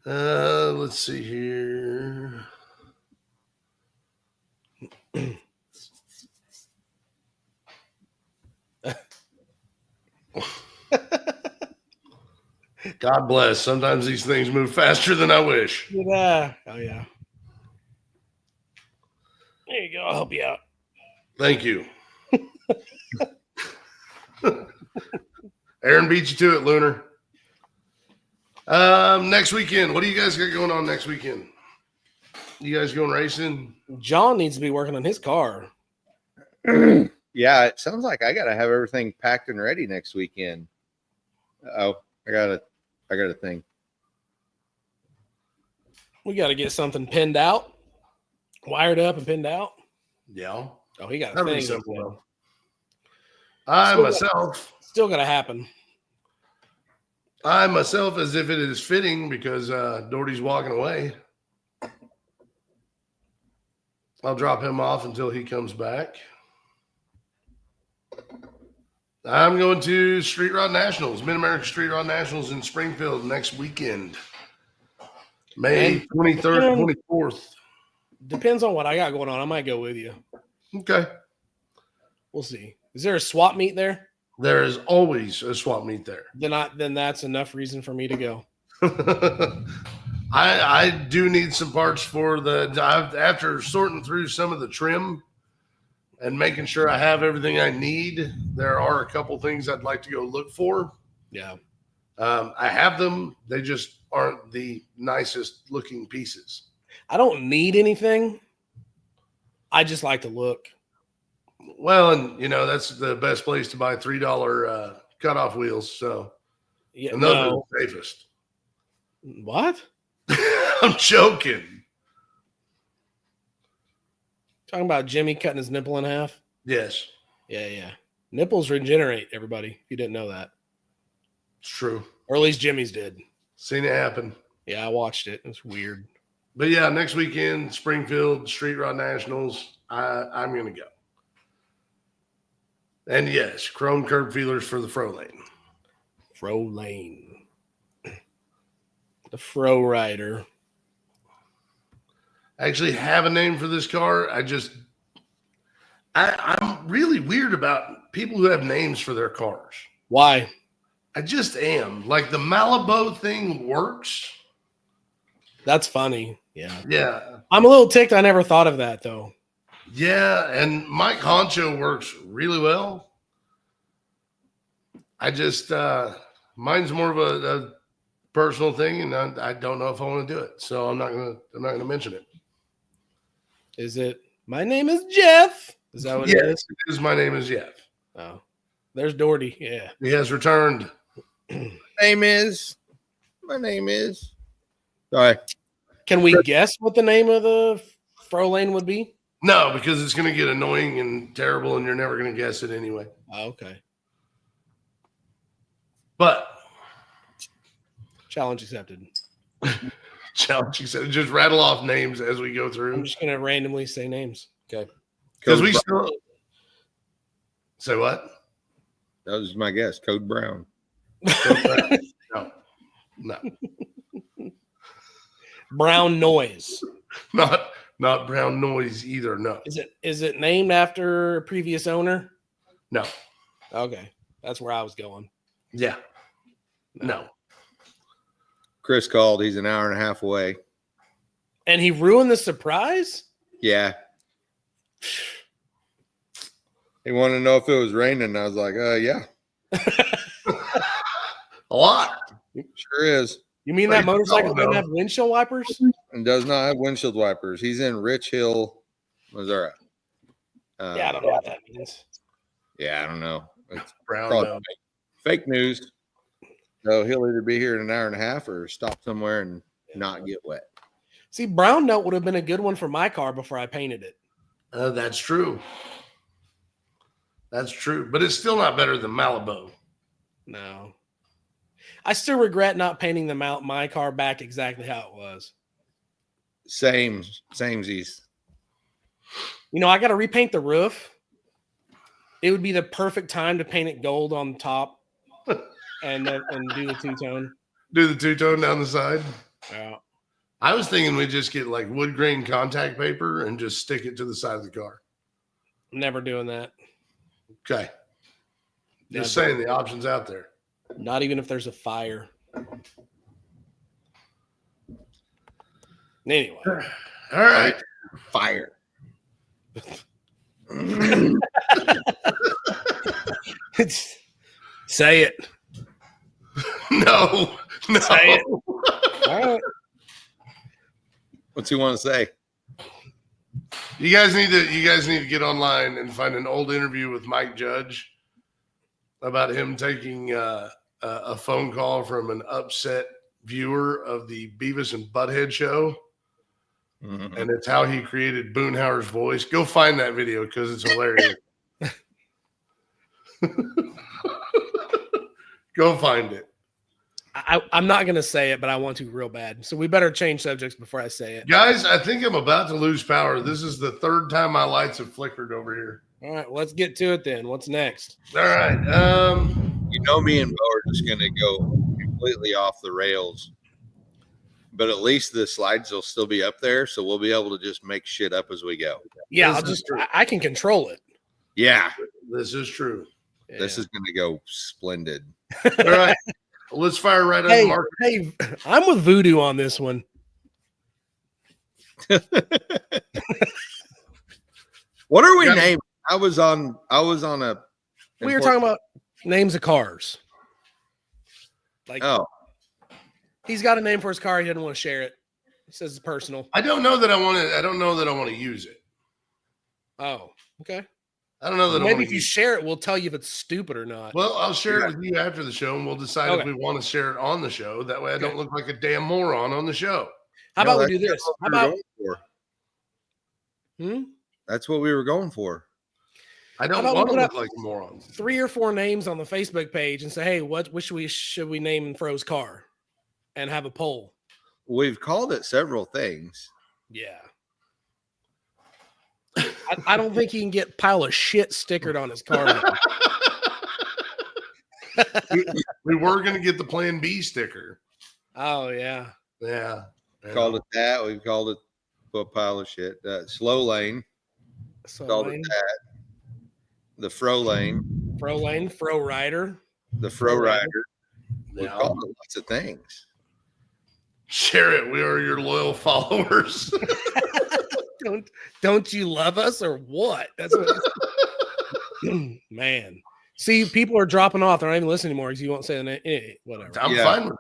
Let's see here. God bless. Sometimes these things move faster than I wish. Yeah. Oh yeah. There you go. I'll help you out. Thank you. Aaron beat you to it, Lunar. Next weekend, what do you guys got going on next weekend? You guys going racing? John needs to be working on his car. Yeah, it sounds like I gotta have everything packed and ready next weekend. Oh, I got a thing. We got to get something pinned out, wired up and pinned out. Yeah. Oh, he got a That'd be thing. simple though. I Still gonna happen. as if it is fitting because Doherty's walking away. I'll drop him off until he comes back. I'm going to Street Rod Nationals, Mid-America Street Rod Nationals in Springfield next weekend. May 23rd, 24th. Depends on what I got going on. I might go with you. Okay. We'll see. Is there a swap meet there? There is always a swap meet there. Then that's enough reason for me to go. I do need some parts for after sorting through some of the trim and making sure I have everything I need. There are a couple things I'd like to go look for. Yeah. I have them. They just aren't the nicest looking pieces. I don't need anything. I just like to look. Well, and that's the best place to buy $3 cutoff wheels. So, Yeah, and those are no. the safest. What? I'm joking. Talking about Jimmy cutting his nipple in half? Yes, Yeah. Nipples regenerate, everybody. If you didn't know that. it's true. Or at least Jimmy's did. Seen it happen. Yeah, I watched it. It's weird. But yeah, next weekend, Springfield Street Rod Nationals. I'm going to go. And yes, chrome curb feelers for the Fro Lane. Fro Lane. The Fro Rider. I actually have a name for this car. I'm really weird about people who have names for their cars. Why? I just am. Like the Malibu thing works. That's funny. Yeah. Yeah. I'm a little ticked. I never thought of that, though. Yeah. And Mike Honcho works really well. I just, mine's more of a personal thing, and I don't know if I want to do it. So I'm not going to mention it. Is it My name is Jeff. Is that what it Yes, is? it is. My name is Jeff. Oh, there's Doherty. Yeah. He has returned. My name is. Sorry. Can we guess what the name of the fro lane would be? No, because it's going to get annoying and terrible, and you're never going to guess it anyway. Oh, okay. But Challenge accepted. challenge, you said, just rattle off names as we go I'm through. just gonna randomly say names. Okay. Because we still say what? That was my guess. Code Brown. No, no, Brown noise. not brown noise either. No, Is it named after a previous owner? no, Okay. That's where I was going. yeah, no. Chris called. He's an hour and a half away. And he ruined the surprise? Yeah. He wanted to know if it was raining. I was like, yeah, A lot. sure is. You mean that motorcycle doesn't have windshield wipers? And does not have windshield wipers. He's in Rich Hill, Missouri. Yeah, I don't know what that means. Yeah, I don't know. It's Brown. probably No. fake news. So he'll either be here in an hour and a half or stop somewhere and not get wet. See, brown note would have been a good one for my car before I painted it. That's true. That's true, but it's still not better than Malibu. No. I still regret not painting my car back exactly how it was. Samesies. You know, I got to repaint the roof. It would be the perfect time to paint it gold on top and do the two-tone. Do the two-tone down the side. Yeah. I was thinking we'd just get like wood grain contact paper and just stick it to the side of the car. Never doing that. Okay. Just Never. saying the option's out there. Not even if there's a fire. Anyway. All right. Fire. Say it. No. Say it. All right. What's he want to say? You guys need to get online and find an old interview with Mike Judge about him taking a phone call from an upset viewer of the Beavis and Butthead show. Mm-hmm. And it's how he created Boonhauer's voice. Go find that video because it's hilarious. Go find it. I'm not going to say it, but I want to real bad. So we better change subjects before I say it. Guys, I think I'm about to lose power. This is the third time my lights have flickered over here. All right, let's get to it then. What's next? All right. You know, me and Bo are just going to go completely off the rails, but at least the slides will still be up there, so we'll be able to just make shit up as we go. Yeah, This is true. I can control it. Yeah, This is true. this is going to go splendid. All right. Let's fire right on the mark. Hey, I'm with Voodoo on this one. What are we Yeah. naming? I was on a. We were talking about names of cars. Like, Oh, he's got a name for his car. He doesn't want to share it. He says it's personal. I don't know that I want to use it. Oh, okay. I don't know that I Maybe want if to you use it. share it, we'll tell you if it's stupid or not. Well, I'll share it with you after the show, and we'll decide if Okay. we want to share it on the show. That way I don't look like a damn moron on the show. How no, about we that's do this? what How we were about going for. That's what we were going for. I don't about we want to put look up like a moron. 3 or 4 names on the Facebook page and say, hey, what should we name Fro's car? And have a poll. We've called it several things. Yeah. I don't think he can get pile of shit stickered on his car. We were going to get the Plan B sticker. Oh, yeah. Yeah. Called it that. We've called it a pile of shit. Slow lane. So Called lane, it that. The Fro lane. Fro lane, Fro rider. The Fro rider. We've Yeah. called it lots of things. Share it. We are your loyal followers. Don't you love us or what? That's what man. See, people are dropping off. They're not even listening anymore because you won't say the name. Whatever. I'm Yeah. fine with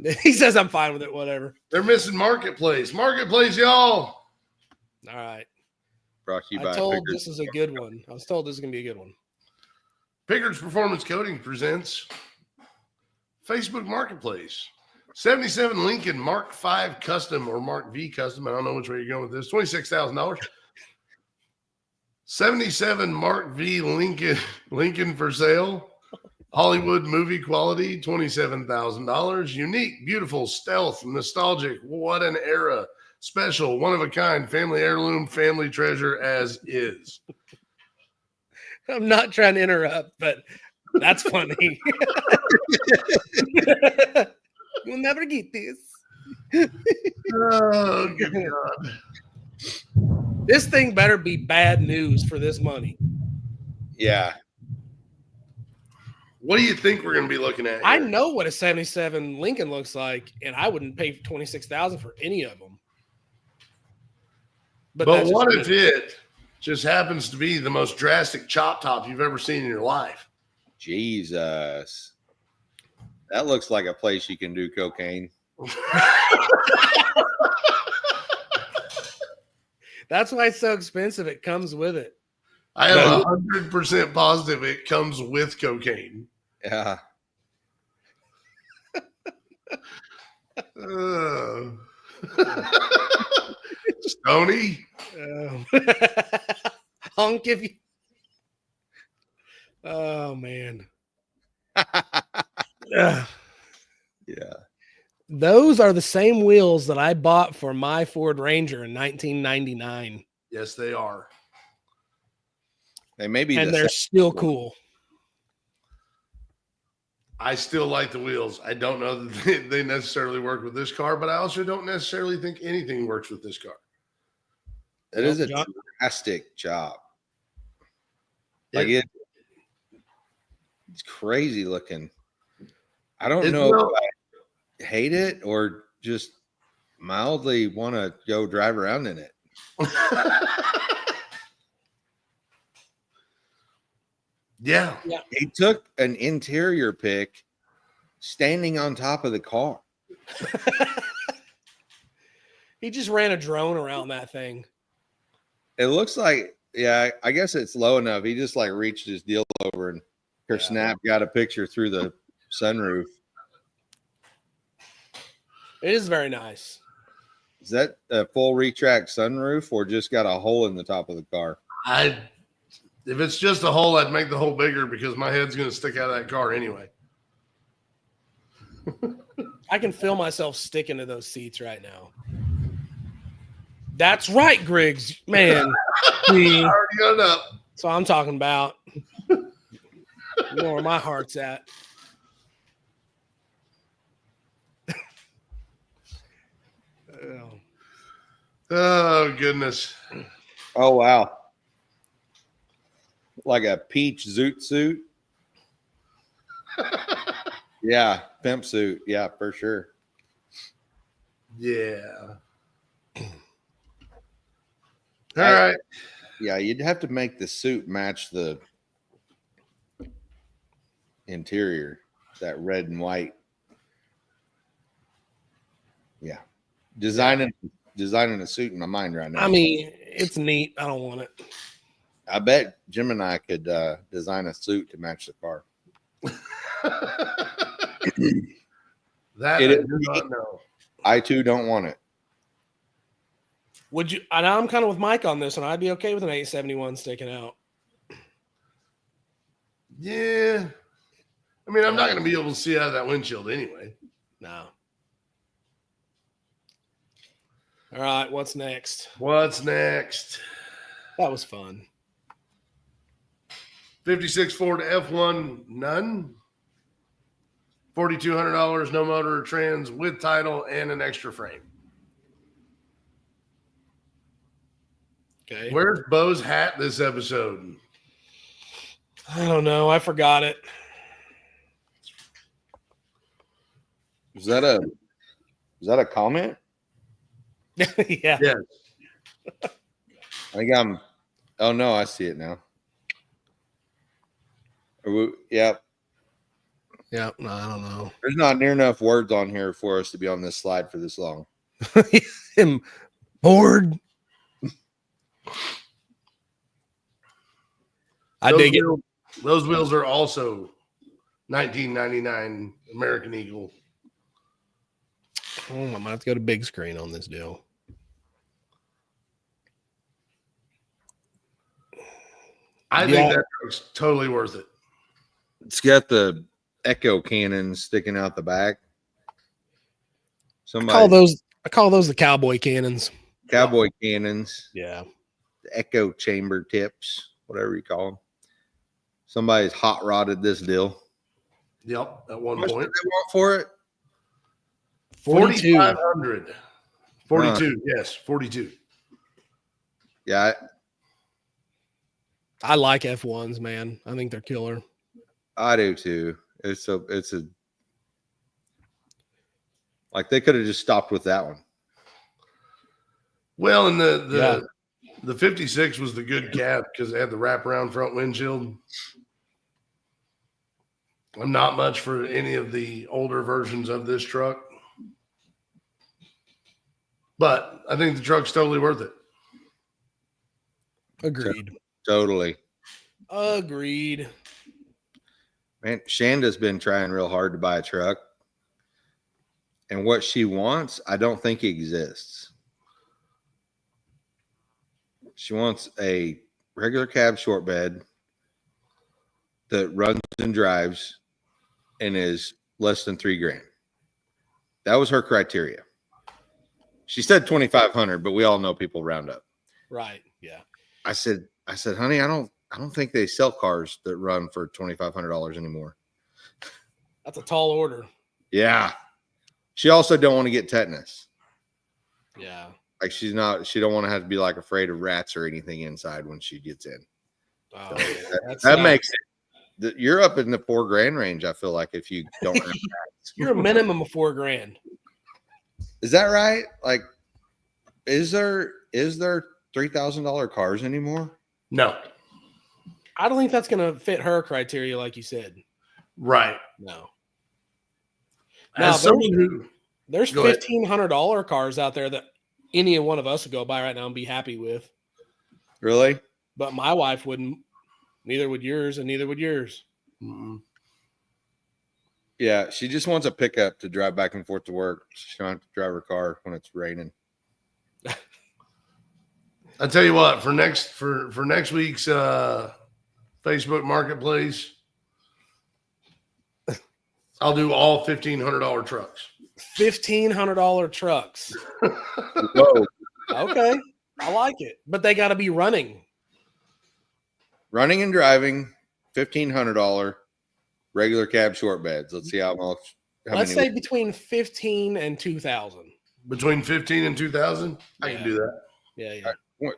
that. He says I'm fine with it. Whatever. They're missing Marketplace. Marketplace, y'all. All right. Brought to you I by told Pickers. this is a good one. I was told this is gonna be a good one. Pickers Performance Coating presents Facebook Marketplace. 77 Lincoln Mark V Custom or Mark V Custom. I don't know which way you're going with this. $26,000. 77 Mark V Lincoln for sale. Hollywood movie quality, $27,000. Unique, beautiful, stealth, nostalgic. What an era. Special, one of a kind, family heirloom, family treasure as is. I'm not trying to interrupt, but that's funny. You'll never get this. Oh, good God. This thing better be bad news for this money. Yeah. What do you think we're going to be looking at here? I know what a 77 Lincoln looks like, and I wouldn't pay $26,000 for any of them. But that's what just if it just happens to be the most drastic chop top you've ever seen in your life? Jesus. That looks like a place you can do cocaine. That's why it's so expensive. It comes with it. I am 100% positive it comes with cocaine. Yeah. Stoney. Honk if you. Oh man. Ugh. Yeah. Those are the same wheels that I bought for my Ford Ranger in 1999, Yes, they are. They may be and the they're same. still cool. I still like the wheels. I don't know that they necessarily work with this car, but I also don't necessarily think anything works with this car. It is a John- drastic job. Like it's crazy looking. I don't know if I hate it or just mildly want to go drive around in it. Yeah. He took an interior pic standing on top of the car. He just ran a drone around that thing. It looks like, yeah, I guess it's low enough. He just like reached his deal over and her snap got a picture through the sunroof. It is very nice. Is that a full retract sunroof or just got a hole in the top of the car? If it's just a hole, I'd make the hole bigger because my head's going to stick out of that car anyway. I can feel myself sticking to those seats right now. That's right, Griggs. Man. See, I already got it up. that's what I'm talking about. You know where my heart's at. Oh. Oh, goodness. Oh, wow. Like a peach zoot suit. Yeah, pimp suit. Yeah, for sure. Yeah. All right. Yeah, you'd have to make the suit match the interior, that red and white. Yeah. Designing a suit in my mind right now. I mean, it's neat. I don't want it. I bet Jim and I could design a suit to match the car. That It I is do not know. I too don't want it. Would you? And I'm kind of with Mike on this, and I'd be okay with an 871 sticking out. Yeah. I mean, I'm not going to be able to see out of that windshield anyway. No. All right, what's next? What's next? That was fun. 56 Ford F1 none. $4,200, no motor or trans, with title and an extra frame. Okay. Where's Bo's hat this episode? I don't know. I forgot it. Is that a comment? Yeah. Yes. I think I'm. Oh no, I see it now. Yep. Yeah. No, I don't know. There's not near enough words on here for us to be on this slide for this long. I'm bored. I dig it. Those wheels are also $19.99 American Eagle. Oh, I might have to go to big screen on this deal. I think that truck's totally worth it. It's got the echo cannon sticking out the back. I call those the cowboy cannons. Cowboy cannons. Yeah. The echo chamber tips, whatever you call them. Somebody's hot rodded this deal. Yep, at one How much point. did they want for it? 4,500. 42, yes, 42. Yeah, I like F1s, man. I think they're killer. I do too. It's a like they could have just stopped with that one. Well, and the 56 was the good cab because they had the wraparound front windshield. I'm not much for any of the older versions of this truck, but I think the truck's totally worth it. Agreed. Totally. Agreed. Man, Shanda's been trying real hard to buy a truck. And what she wants, I don't think exists. She wants a regular cab short bed that runs and drives and is less than $3,000. That was her criteria. She said 2,500, but we all know people round up. Right. Yeah. I said, honey, I don't think they sell cars that run for $2,500 anymore. That's a tall order. Yeah. She also don't want to get tetanus. Yeah. Like she don't want to have to be like afraid of rats or anything inside when she gets in. Oh, that makes it. You're up in the $4,000 range. I feel like if you don't have rats. You're a minimum of $4,000. Is that right? Like, is there $3,000 cars anymore? No. I don't think that's going to fit her criteria, like you said. Right. No. As someone who there's $1,500 cars out there that any one of us would go buy right now and be happy with. Really? But my wife wouldn't. Neither would yours, and neither would yours. Mm-hmm. Yeah, she just wants a pickup to drive back and forth to work. She don't have to drive her car when it's raining. I tell you what, for next week's Facebook Marketplace, I'll do all $1,500 trucks. $1,500 trucks. Whoa. Okay. I like it. But they got to be running. Running and driving, $1,500 regular cab short beds. Let's see how much. Let's say between 15 and 2,000. Between 15 and 2,000? I can do that. Yeah.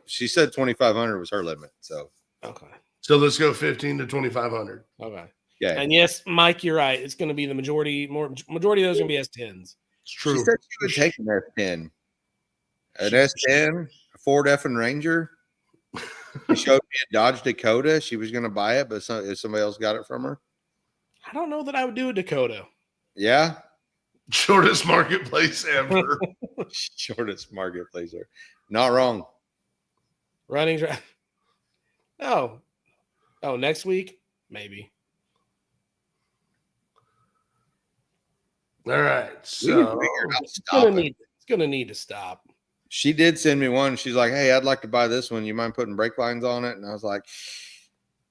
She said 2,500 was her limit. So okay. So let's go 15 to 2,500. Okay. Yeah. And yes, Mike, you're right. It's going to be the majority of those are going to be S10s. It's true. She said she would take an S10. An S10, a Ford effing Ranger. She showed me a Dodge Dakota. She was going to buy it, but somebody else got it from her. I don't know that I would do a Dakota. Yeah. Shortest marketplace ever. Shortest marketplace ever. Not wrong. Running drive. Oh, next week? Maybe. All right. So it's gonna need to stop. She did send me one. She's like, "Hey, I'd like to buy this one. You mind putting brake lines on it?" And I was like,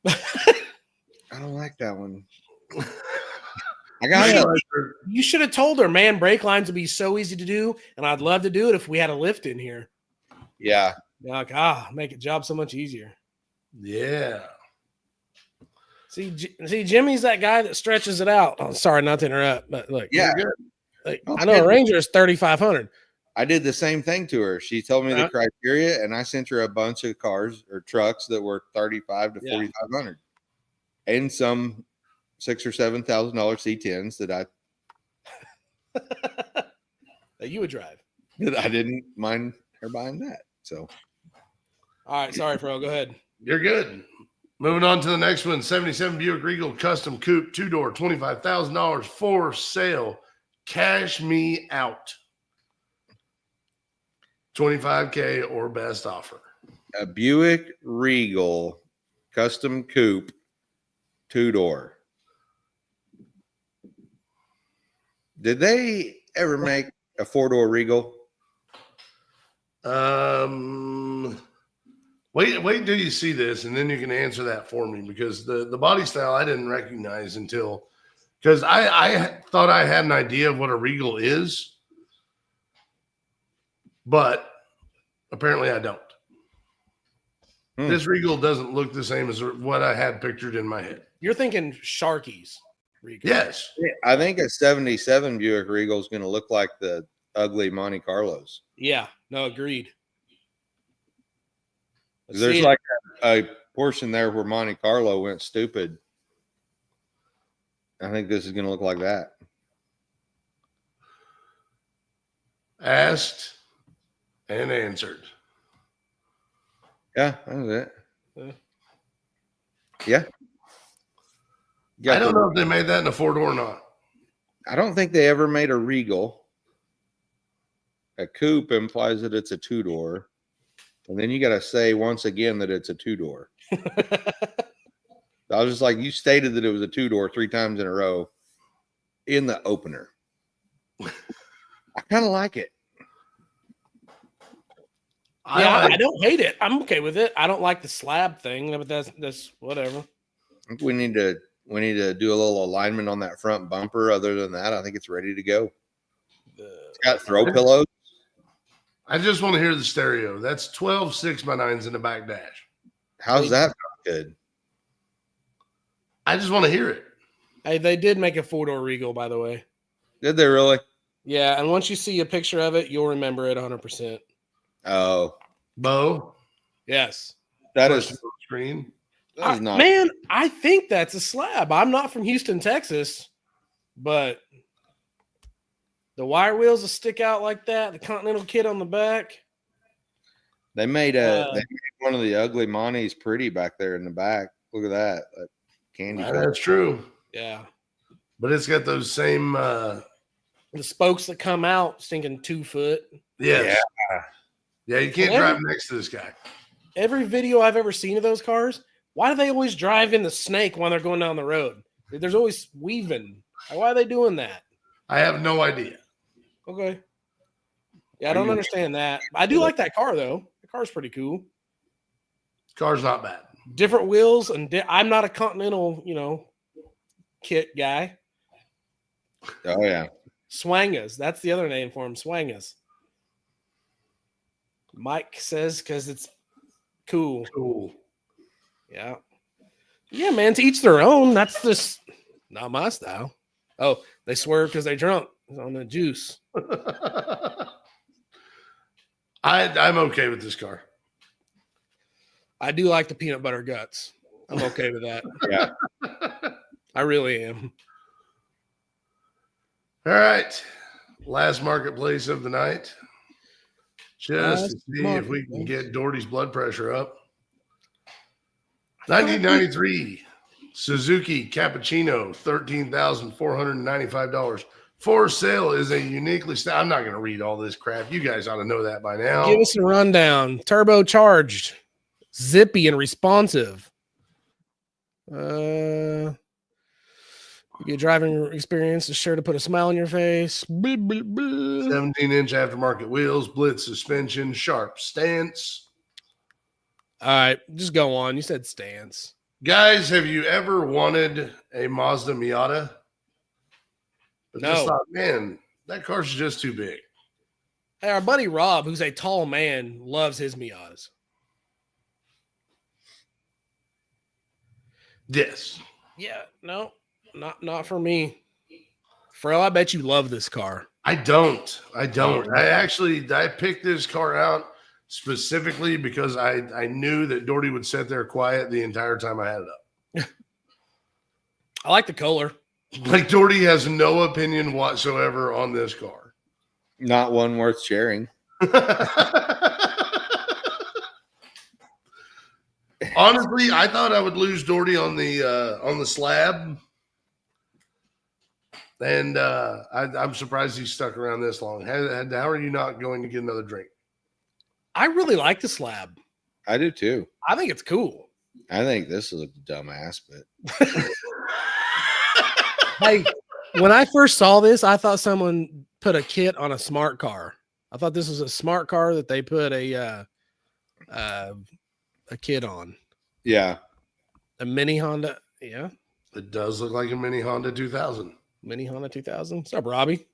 "I don't like that one." I got it. You should have told her, man, brake lines would be so easy to do, and I'd love to do it if we had a lift in here. Yeah. Like, make a job so much easier. Yeah. See, Jimmy's that guy that stretches it out. Oh, sorry, not to interrupt, but look, yeah, like, I know a Ranger is 3,500. I did the same thing to her. She told me the criteria, and I sent her a bunch of cars or trucks that were 35 to 4,500, and some $6,000 or $7,000 C10s that that you would drive. That I didn't mind her buying that. So, all right, sorry, Fro, go ahead. You're good. Moving on to the next one, 77 Buick Regal Custom Coupe, 2-door, $25,000 for sale. Cash me out. $25K or best offer. A Buick Regal custom coupe, 2-door. Did they ever make a 4-door Regal? Wait till you see this, and then you can answer that for me, because the body style I didn't recognize until, because I thought I had an idea of what a Regal is, but apparently I don't. This Regal doesn't look the same as what I had pictured in my head. You're thinking Sharkies Regal. Yes. I think a 77 Buick Regal is going to look like the ugly Monte Carlos. Yeah. No, agreed. There's like a portion there where Monte Carlo went stupid. I think this is going to look like that. Asked and answered. Yeah, that was it. Yeah. I don't know if they made that in a 4-door or not. I don't think they ever made a Regal. A coupe implies that it's a 2-door. And then you got to say once again that it's a 2-door. I was just like, you stated that it was a 2-door 3 times in a row in the opener. I kind of like it. I don't hate it. I'm okay with it. I don't like the slab thing, but that's whatever. I think we need to do a little alignment on that front bumper. Other than that, I think it's ready to go. It's got throw pillows. I just want to hear the stereo. That's 12 6x9s in the back dash. How's that good? I just want to hear it. Hey, they did make a 4-door Regal, by the way. Did they really? Yeah, and once you see a picture of it, you'll remember it 100%. Oh, Bo. yes, That is screen. That is not, man. I think that's a slab. I'm not from Houston, Texas, but the wire wheels will stick out like that. The Continental kit on the back. They made one of the ugly Monties pretty back there in the back. Look at that candy. That's true. Yeah, but it's got those same the spokes that come out stinking 2 foot. Yes. Yeah, you can't drive next to this guy. Every video I've ever seen of those cars, why do they always drive in the snake when they're going down the road? There's always weaving. Why are they doing that? I have no idea. Okay. Yeah, I don't understand that. I do like that car, though. The car's pretty cool. Car's not bad. Different wheels, and I'm not a Continental, kit guy. Oh, yeah. Swangas. That's the other name for them, Swangas. Mike says because it's cool. Cool. Yeah. Yeah, man, to each their own. That's just not my style. Oh, they swerve because they drunk on the juice. I'm okay with this car. I do like the peanut butter guts. I'm okay with that. Yeah. I really am. All right. Last marketplace of the night. Just to see if we can get Doherty's blood pressure up. 1993 Suzuki Cappuccino, $13,495. For sale is a uniquely I'm not going to read all this crap. You guys ought to know that by now. Give us a rundown. Turbocharged, zippy and responsive. Your driving experience is sure to put a smile on your face. 17-inch aftermarket wheels, blitz suspension, sharp stance. All right, just go on. You said stance. Guys, have you ever wanted a Mazda Miata? But No. just thought, man, that car's just too big. Hey, our buddy Rob, who's a tall man, loves his Miatas. Yes. Yeah, no, not for me. Fro, I bet you love this car. I don't. I picked this car out specifically because I knew that Doherty would sit there quiet the entire time I had it up. I like the color. Like Doherty has no opinion whatsoever on this car. Not one worth sharing. Honestly, I thought I would lose Doherty on the slab. And I'm surprised he's stuck around this long. How are you not going to get another drink? I really like the slab. I do too. I think it's cool. I think this is a dumbass, but Hey, when I first saw this, I thought someone put a kit on a smart car. I thought this was a smart car that they put a kit on. yeah. A mini Honda. Yeah. It does look like a mini Honda 2000. Mini Honda 2000. What's up, Robbie?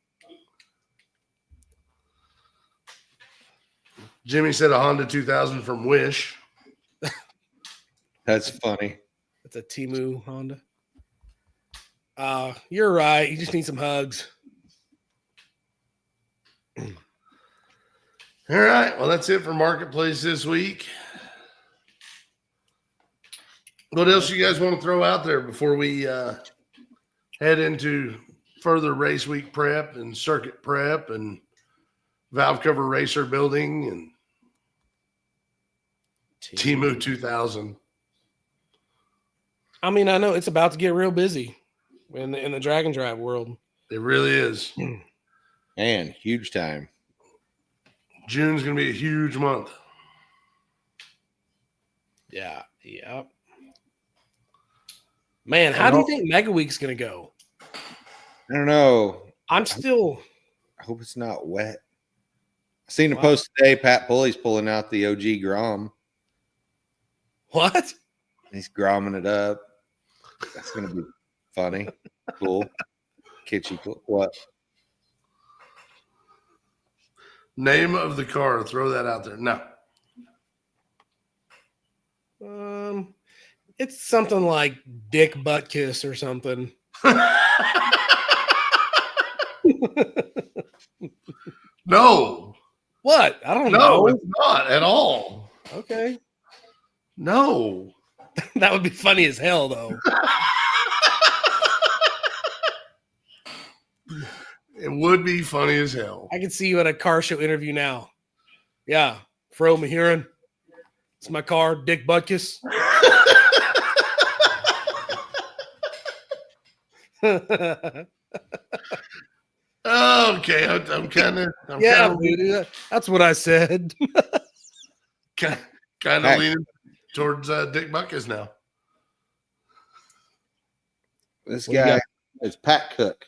Jimmy said a Honda 2000 from Wish. That's funny. It's a Timu Honda. You're right. You just need some hugs. All right. Well, that's it for Marketplace this week. What else you guys want to throw out there before we head into further race week prep and circuit prep and valve cover racer building and Timu 2000? I mean, I know it's about to get real busy in the drag and drive world. It really is. Man, huge time. June's going to be a huge month. Yeah. Yeah. Man, how do you think Megaweek's going to go? I don't know. I'm still. I hope it's not wet. I seen a post today. Pat Pulley's pulling out the OG Grom. What? He's gromming it up. That's going to be funny. Cool. Kitschy. Cool. What? Name of the car. Throw that out there. No. It's something like Dick Butt Kiss or something. No. What? I don't No, know. it's not at all. Okay. No. That would be funny as hell, though. It would be funny as hell. I can see you at a car show interview now. Yeah. Fro Mahurin. It's my car, Dick Butkus. Okay, I'm kind of dude, that's what I said. kind of leaning towards Dick Buckus now. This What do you guy got? is Pat Cook.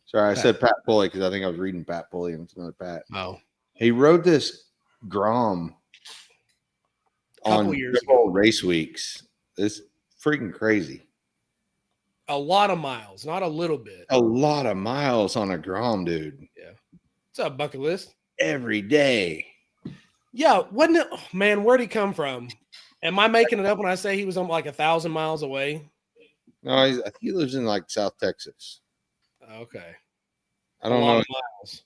Sorry, I said Pat Pulley because I think I was reading Pat Pulley and it's another Pat. Oh, He rode this Grom on years several race weeks. It's freaking crazy. a lot of miles, not a little bit. A lot of miles on a Grom, dude. What's up, bucket list? Every day. Yeah, wasn't it? Oh, man, where'd he come from? Am I making it up when I say he was on like 1,000 miles away? No, I think he lives in like South Texas. Okay. I don't a lot know. of miles.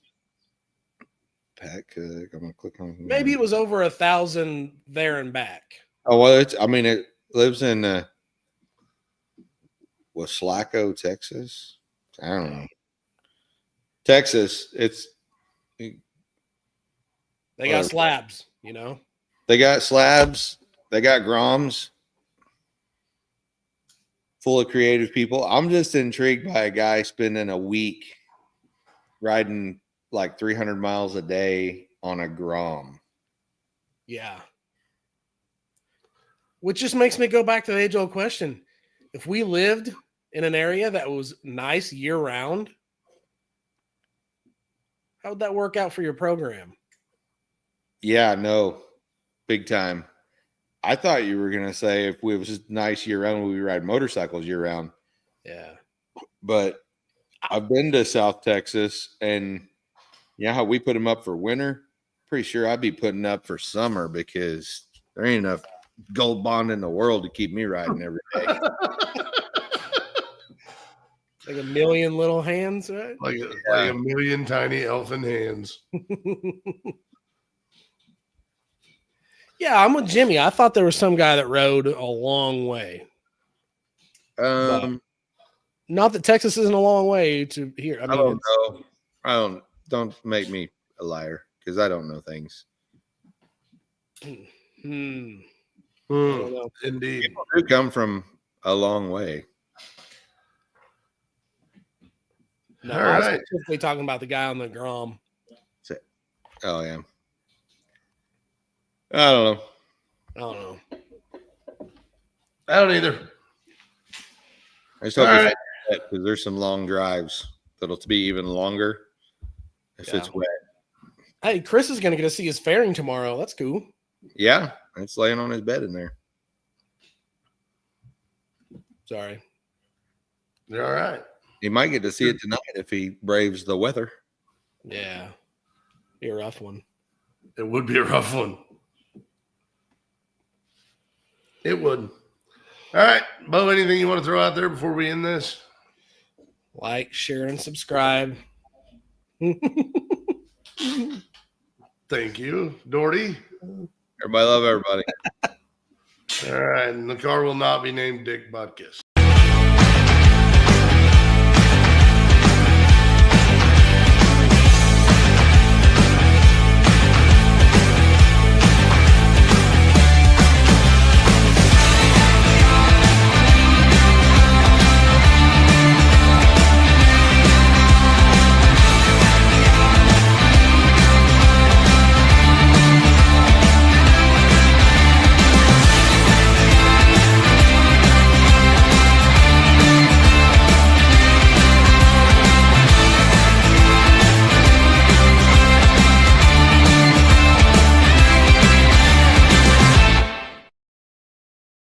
Pat Cook. I'm gonna click on. Maybe it was over 1,000 there and back. Oh well, it lives in Waslaco, Texas. I don't know. Texas. They got slabs, you know. They got slabs. They got Groms. Full of creative people. I'm just intrigued by a guy spending a week riding like 300 miles a day on a Grom. Yeah. Which just makes me go back to the age-old question. If we lived in an area that was nice year-round, how would that work out for your program? Yeah, no, big time. I thought you were gonna say if it was just nice year round, we ride motorcycles year round. Yeah, but I've been to South Texas, and how we put them up for winter. Pretty sure I'd be putting up for summer because there ain't enough gold bond in the world to keep me riding every day. like a million little hands, right? Like a million tiny elfin hands. Yeah, I'm with Jimmy. I thought there was some guy that rode a long way. Not that Texas isn't a long way to here. I don't know. Don't make me a liar because I don't know things. I don't know. Indeed. People do come from a long way. No, All I was right. specifically talking about the guy on the Grom. Oh yeah. I don't know. I don't know. I don't either. I just hope All it's right. wet because there's some long drives that'll be even longer if Yeah. it's wet. Hey, Chris is going to get to see his fairing tomorrow. That's cool. Yeah, it's laying on his bed in there. Sorry. You're all right. He might get to see it tonight if he braves the weather. Yeah. Be a rough one. It would be a rough one. It would. All right, Bo, anything you want to throw out there before we end this? Like, share, and subscribe. Thank you. Doherty? Everybody love everybody. All right, and the car will not be named Dick Butkus.